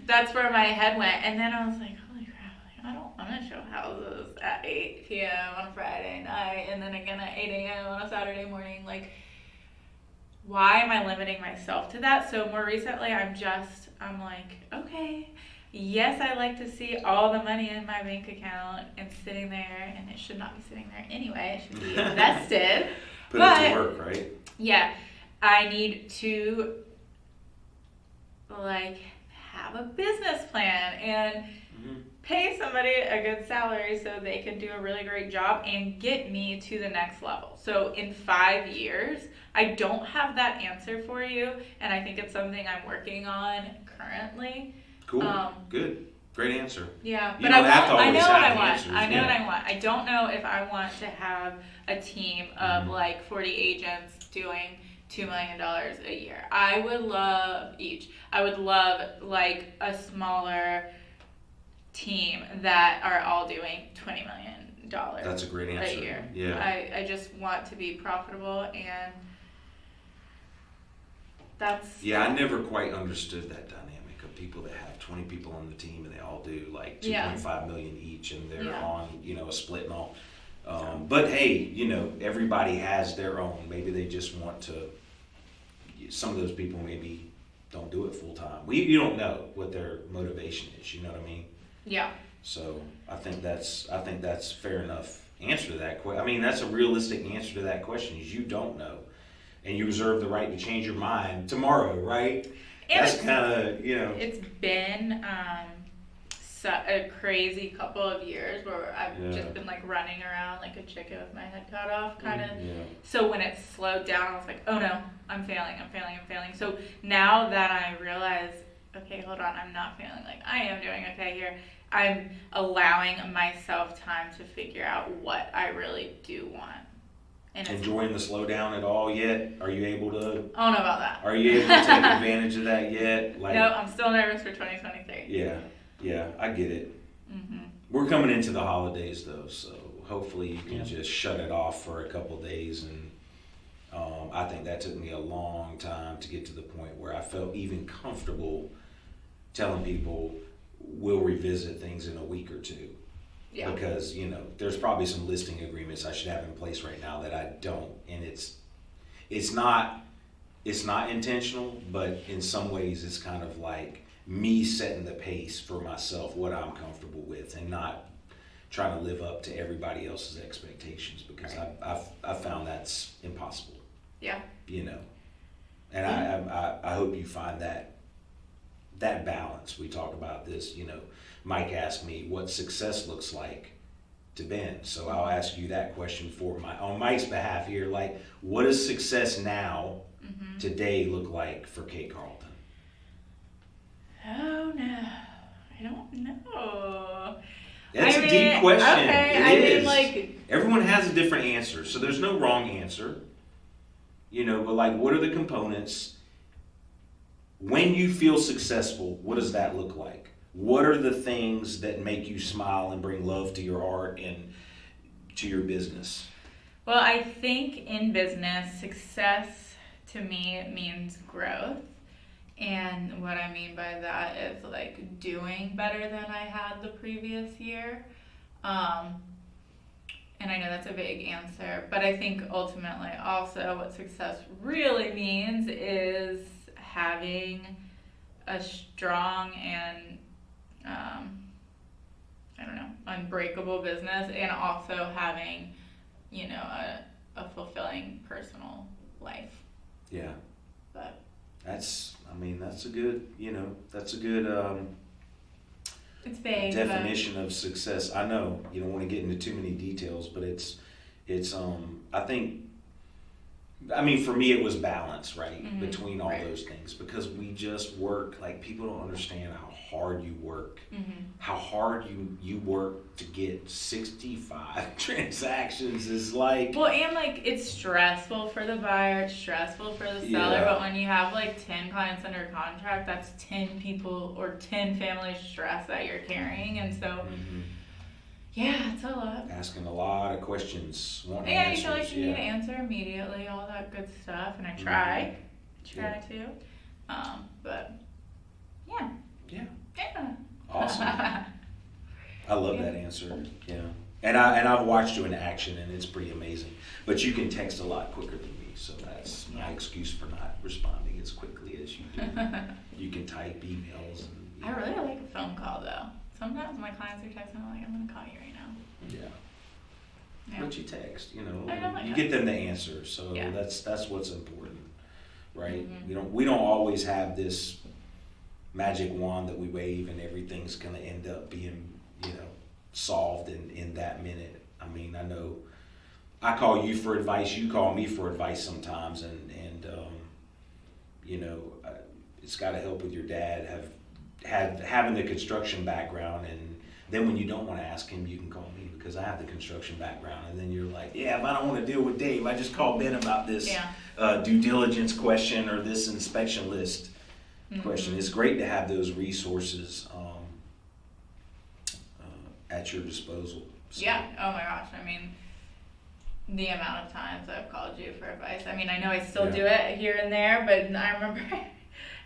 that's where my head went. And then I was like, holy crap, I'm going to show houses at 8 p.m. on a Friday night and then again at 8 a.m. on a Saturday morning. Like, why am I limiting myself to that? So more recently, I'm like, okay. Yes, I like to see all the money in my bank account and sitting there, and it should not be sitting there anyway. It should be invested. Put it to work, right? Yeah, I need to have a business plan and pay somebody a good salary so they can do a really great job and get me to the next level. So in 5 years, I don't have that answer for you, and I think it's something I'm working on currently. Cool. Good. Great answer. Yeah, but I know what I want. I know what I want. I don't know if I want to have a team of 40 agents doing $2 million a year. I would love each. I would love a smaller team that are all doing $20 million. That's a great answer. A year. Yeah. I just want to be profitable, and that's. Yeah, I never quite understood that dynamic of people that have 20 people on the team and they all do 2.5 million each, and they're on a split and all. But hey, everybody has their own. Maybe they just want to. Some of those people maybe don't do it full time. You don't know what their motivation is. You know what I mean? Yeah. So I think that's fair enough answer to that question. I mean, that's a realistic answer to that question. Is you don't know, and you reserve the right to change your mind tomorrow, right? And that's kind of It's been a crazy couple of years where I've just been running around like a chicken with my head cut off, kind of. Yeah. So when it slowed down, I was like, oh no, I'm failing. So now that I realize, okay, hold on, I'm not feeling like I am doing okay here. I'm allowing myself time to figure out what I really do want. And enjoying the slowdown at all yet? Are you able to? I don't know about that. Are you able to take advantage of that yet? No, I'm still nervous for 2023. Yeah, I get it. We're coming into the holidays though, so hopefully you can just shut it off for a couple days. And I think that took me a long time to get to the point where I felt even comfortable telling people we'll revisit things in a week or two. Yeah. Because, there's probably some listing agreements I should have in place right now that I don't. And it's not intentional, but in some ways it's kind of like me setting the pace for myself, what I'm comfortable with, and not trying to live up to everybody else's expectations, because I've found that's impossible. Yeah. And I hope you find that balance. We talked about this, Mike asked me what success looks like to Ben. So I'll ask you that question on Mike's behalf here. Like, what does success now, today, look like for Kate Carlton? Oh no, I don't know. That's a deep question. Okay, It is. like, Everyone has a different answer, so there's no wrong answer. But like, what are the components? When you feel successful, what does that look like? What are the things that make you smile and bring love to your art and to your business? well, I think in business, success to me means growth. And what I mean by that is like doing better than I had the previous year. And I know that's a vague answer, but I think ultimately also what success really means is having a strong and, I don't know, unbreakable business, and also having, a fulfilling personal life. Yeah. But That's a good, it's vague. definition of success. I know you don't want to get into too many details, but it's for me it was balance, right? Between all those things, because we just work, like, people don't understand how hard you work, how hard you work to get 65 transactions is like. Well, and like it's stressful for the buyer, it's stressful for the seller, Yeah. but when you have like 10 clients under contract, that's 10 people or 10 families stress that you're carrying, and so yeah, it's a lot. Asking a lot of questions, wanting Yeah, you answers. feel like you need an answer immediately, all that good stuff, and I try to, but yeah. Awesome. I love that answer. Yeah, and I've watched you in action, and it's pretty amazing. But you can text a lot quicker than me, so that's my excuse for not responding as quickly as you do. You can type emails. And, I really like a phone call though. Sometimes my clients are texting, I'm like, I'm gonna call you right now. Yeah. Yeah. But you text, I know, you get them the answer, so Yeah. that's what's important, right? We don't always have this magic wand that we wave and everything's gonna end up being, solved in that minute. I mean, I know I call you for advice, you call me for advice sometimes, and it's got to help with your dad having the construction background, and then when you don't want to ask him, you can call me because I have the construction background, and then you're like, yeah, if I don't want to deal with Dave, I just call Ben about this due diligence question or this inspection list question. It's great to have those resources at your disposal. So. Yeah. Oh my gosh. I mean, the amount of times I've called you for advice. I mean, I know I still do it here and there, but I remember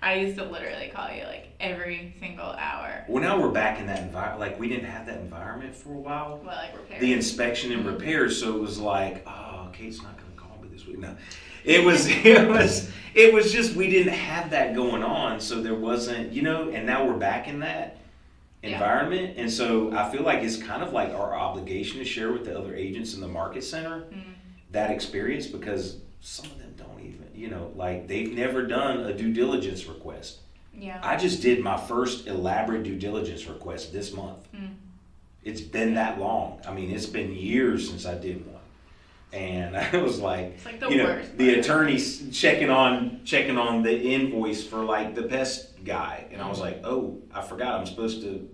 I used to literally call you like every single hour. Well, now we're back in that environment. Like, we didn't have that environment for a while. Well, like repairs. The inspection and repairs. So it was like, oh, Kate's not going to call me this week. No, it was just, we didn't have that going on. So there wasn't, and now we're back in that environment. And so I feel like it's kind of like our obligation to share with the other agents in the market center that experience, because some of them don't even, like, they've never done a due diligence request. Yeah. I just did my first elaborate due diligence request this month. It's been that long. I mean, it's been years since I did one. And I was like, it's like the worst. The attorney's checking on the invoice for like the pest guy. And I was like, oh, I forgot I'm supposed to,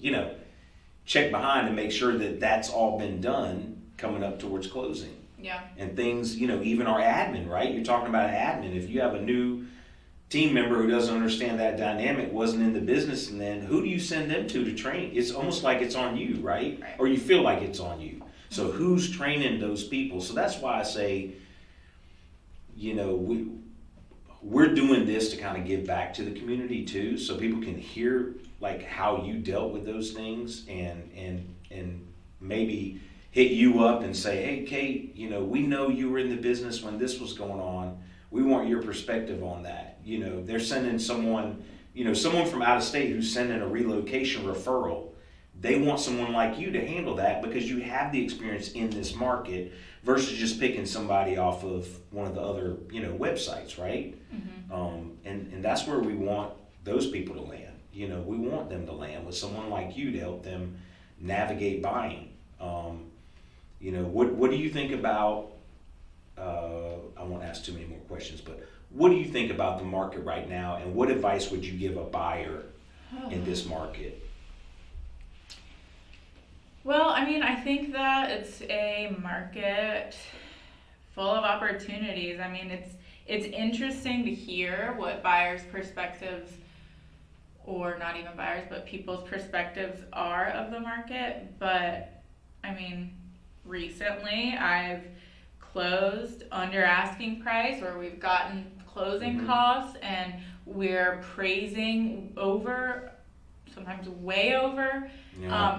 check behind and make sure that that's all been done coming up towards closing. Yeah. And things, even our admin, right? You're talking about an admin. If you have a new team member who doesn't understand that dynamic, wasn't in the business, and then who do you send them to train? It's almost like it's on you, right? Or you feel like it's on you. So who's training those people? So that's why I say, we're doing this to kind of give back to the community too, so people can hear like how you dealt with those things, and maybe hit you up and say, hey, Kate, we know you were in the business when this was going on. We want your perspective on that. They're sending someone from out of state who's sending a relocation referral. They want someone like you to handle that because you have the experience in this market versus just picking somebody off of one of the other, websites, right? And that's where we want those people to land. We want them to land with someone like you to help them navigate buying. You know, what do you think about? I won't ask too many more questions, but what do you think about the market right now, and what advice would you give a buyer in this market? Well, I mean, I think that it's a market full of opportunities. I mean, it's interesting to hear what buyers' perspectives, or not even buyers, but people's perspectives are of the market. But I mean, recently I've closed under asking price, or we've gotten closing costs, and we're praising over, sometimes way over,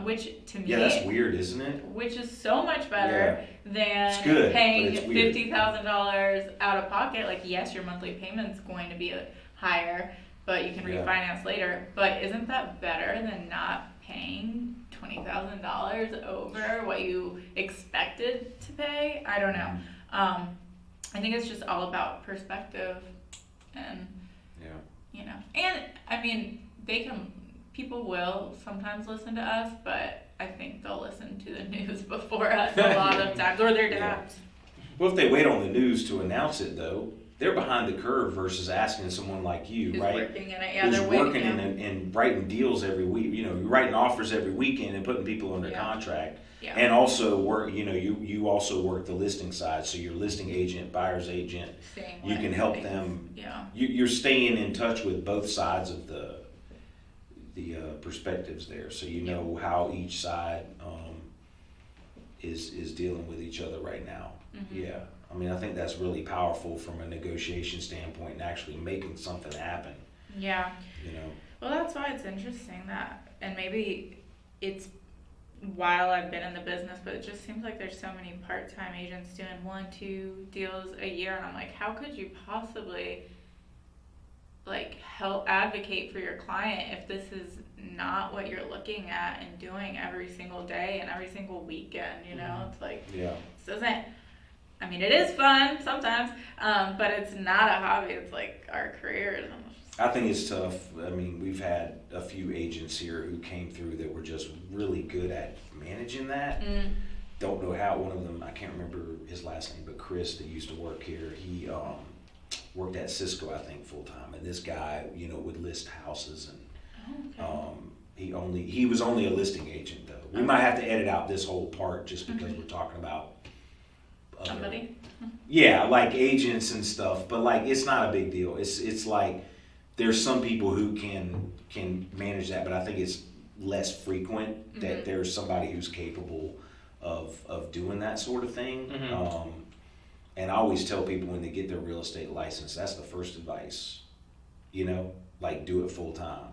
which to me, that's weird, isn't it? Which is so much better than good, paying $50,000 out of pocket. Like, yes, your monthly payment's going to be higher, but you can refinance later. But isn't that better than not paying $20,000 over what you expected to pay? I don't know. I think it's just all about perspective, and you know, and I mean, people will sometimes listen to us, but I think they'll listen to the news before us a lot of times, or their dads. Well, if they wait on the news to announce it, though, they're behind the curve versus asking someone like you, Who's right? Working in it, Who's they're working waiting, and writing deals every week. You know, you're writing offers every weekend and putting people under contract. Yeah. And also work. You know, you also work the listing side, so you're listing agent, buyer's agent. You can help them. Yeah. You're staying in touch with both sides of the perspectives there, so you know how each side is dealing with each other right now. Yeah, I mean, I think that's really powerful from a negotiation standpoint and actually making something happen. Yeah. You know. Well, that's why it's interesting that, and maybe it's while I've been in the business, but it just seems like there's so many part-time agents doing 1-2 deals a year, and I'm like, how could you possibly like help advocate for your client if this is not what you're looking at and doing every single day and every single weekend? You know, it's like, this doesn't, I mean, it is fun sometimes, but it's not a hobby. It's like our career. I think it's tough. I mean, we've had a few agents here who came through that were just really good at managing that. Don't know how. One of them, I can't remember his last name, but Chris that used to work here, he worked at Cisco, I think, full time. And this guy, you know, would list houses, and he was only a listing agent though. We might have to edit out this whole part just because we're talking about somebody. Yeah, like agents and stuff, but like it's not a big deal. It's like there's some people who can manage that, but I think it's less frequent that there's somebody who's capable of doing that sort of thing. And I always tell people when they get their real estate license, that's the first advice. You know, like do it full time.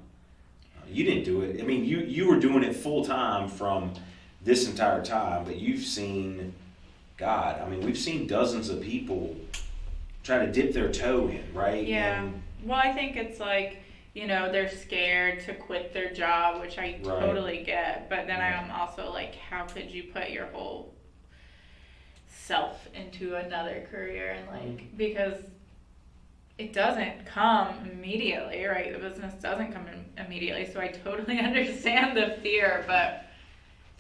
You didn't do it. I mean, you were doing it full time from this entire time, but you've seen, God, I mean, we've seen dozens of people try to dip their toe in, right? Yeah. Well, I think it's like, you know, they're scared to quit their job, which I totally get. But then I'm also like, how could you put your whole self into another career? And like, because it doesn't come immediately, right? The business doesn't come in immediately. So I totally understand the fear, but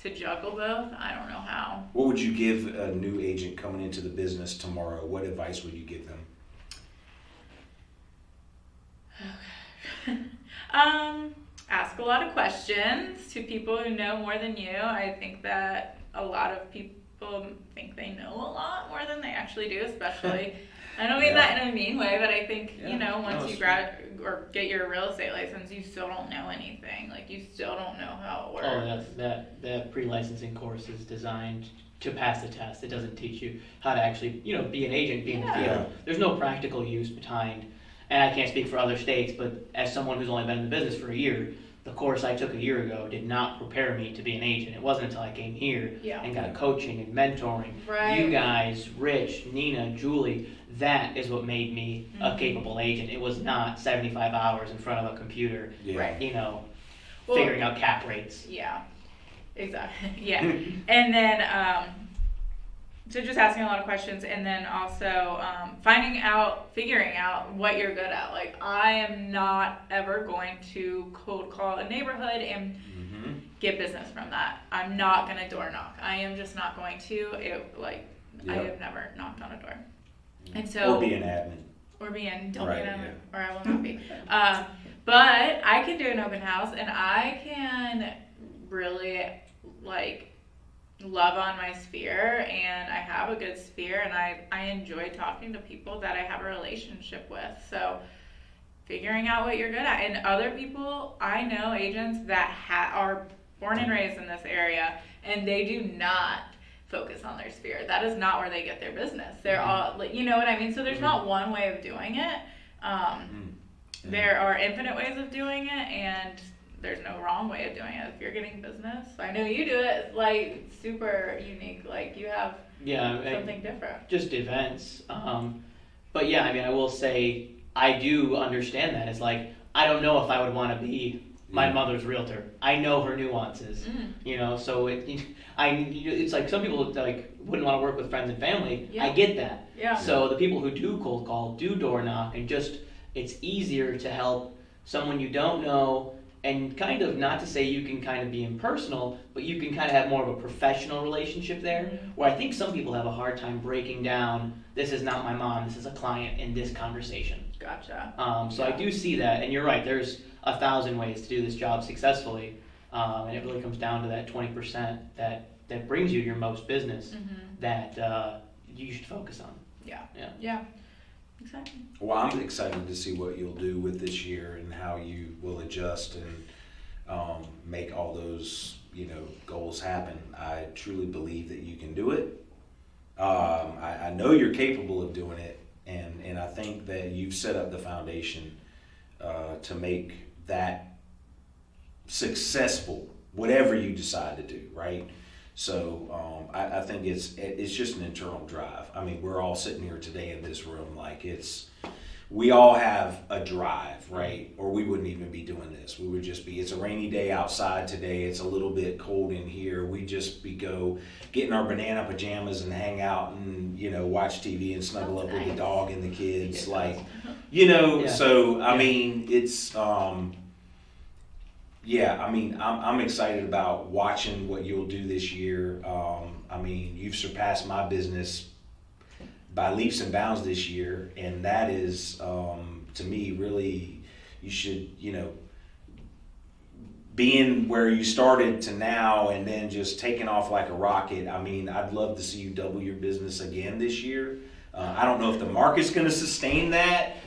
to juggle both, I don't know how. What would you give a new agent coming into the business tomorrow? What advice would you give them? Ask a lot of questions to people who know more than you. I think that a lot of people think they know a lot more than they actually do, especially, I don't mean that in a mean way, but I think, you know, once you or get your real estate license, you still don't know anything. Like, you still don't know how it works. Oh, that pre-licensing course is designed to pass the test. It doesn't teach you how to actually, you know, be an agent, be in the field. There's no practical use behind. And I can't speak for other states, but as someone who's only been in the business for a year, the course I took a year ago did not prepare me to be an agent. It wasn't until I came here and got coaching and mentoring. You guys, Rich, Nina, Julie, that is what made me a capable agent. It was not 75 hours in front of a computer, you know, figuring out cap rates. Yeah, exactly. And then, so just asking a lot of questions, and then also figuring out what you're good at. Like, I am not ever going to cold call a neighborhood and get business from that. I'm not gonna door knock. I am just not going to. I have never knocked on a door. And so, or be an admin. Don't be an Right, admin, or I will not be. But I can do an open house, and I can really love on my sphere, and I have a good sphere, and I enjoy talking to people that I have a relationship with. So figuring out what you're good at, and other people, I know agents that are born and raised in this area, and they do not focus on their sphere. That is not where they get their business. They're all, you know what I mean? So there's not one way of doing it. There are infinite ways of doing it, and there's no wrong way of doing it. If you're getting business, I know you do it super unique. You have something different. Just events. But yeah, I mean, I will say I do understand that. It's I don't know if I would want to be my mother's realtor. I know her nuances, so it's some people wouldn't want to work with friends and family. Yeah. I get that. Yeah. So the people who do cold call, do door knock, and it's easier to help someone you don't know, and kind of, not to say you can kind of be impersonal, but you can kind of have more of a professional relationship there, where I think some people have a hard time breaking down, this is not my mom, this is a client in this conversation. Gotcha. So I do see that, and you're right, there's 1,000 ways to do this job successfully, and it really comes down to that 20% that brings you your most business that you should focus on. Yeah. Exactly. Well, I'm excited to see what you'll do with this year and how you will adjust and make all those goals happen. I truly believe that you can do it. I know you're capable of doing it, and I think that you've set up the foundation to make that successful, whatever you decide to do, right? So I think it's just an internal drive. I mean, we're all sitting here today in this room, we all have a drive, right? Or we wouldn't even be doing this. We would just be, it's a rainy day outside today, it's a little bit cold in here. We just go getting our banana pajamas and hang out and, watch TV and snuggle up with the dog and the kids. So, I mean, it's, I'm excited about watching what you'll do this year. I mean, you've surpassed my business by leaps and bounds this year, and that is, to me, really, you should, being where you started to now and then just taking off like a rocket. I mean, I'd love to see you double your business again this year. I don't know if the market's going to sustain that,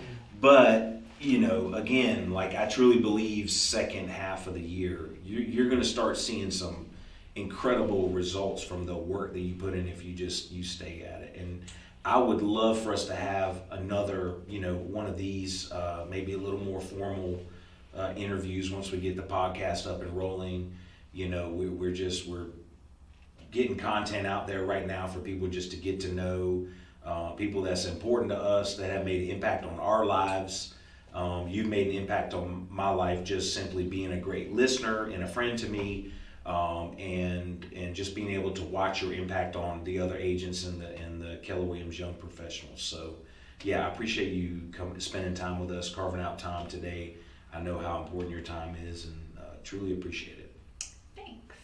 but again, I truly believe second half of the year, you're going to start seeing some incredible results from the work that you put in if you stay at it. And I would love for us to have another, one of these, maybe a little more formal interviews once we get the podcast up and rolling. We're getting content out there right now for people just to get to know people that's important to us, that have made an impact on our lives. You've made an impact on my life just simply being a great listener and a friend to me, and just being able to watch your impact on the other agents and the Keller Williams Young Professionals. So, I appreciate you spending time with us, carving out time today. I know how important your time is, and truly appreciate it. Thanks.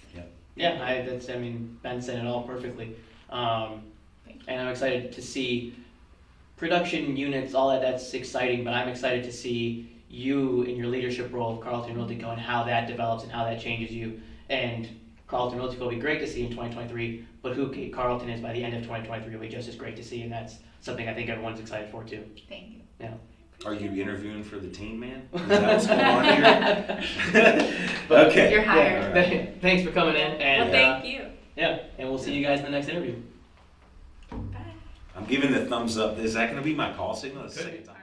Ben said it all perfectly, and I'm excited to see production units, all that's exciting, but I'm excited to see you in your leadership role of Carlton Realty Co. and how that develops and how that changes you. And Carlton Realty Co. will be great to see in 2023, but who Carlton is by the end of 2023 will be just as great to see, and that's something I think everyone's excited for too. Thank you. Yeah. Are you interviewing for the team, man? Is that what's going on here? Okay. You're hired. Yeah, right. Thanks for coming in. And, thank you. And we'll see you guys in the next interview. Bye. I'm giving the thumbs up. Is that going to be my call signal? That's the second time.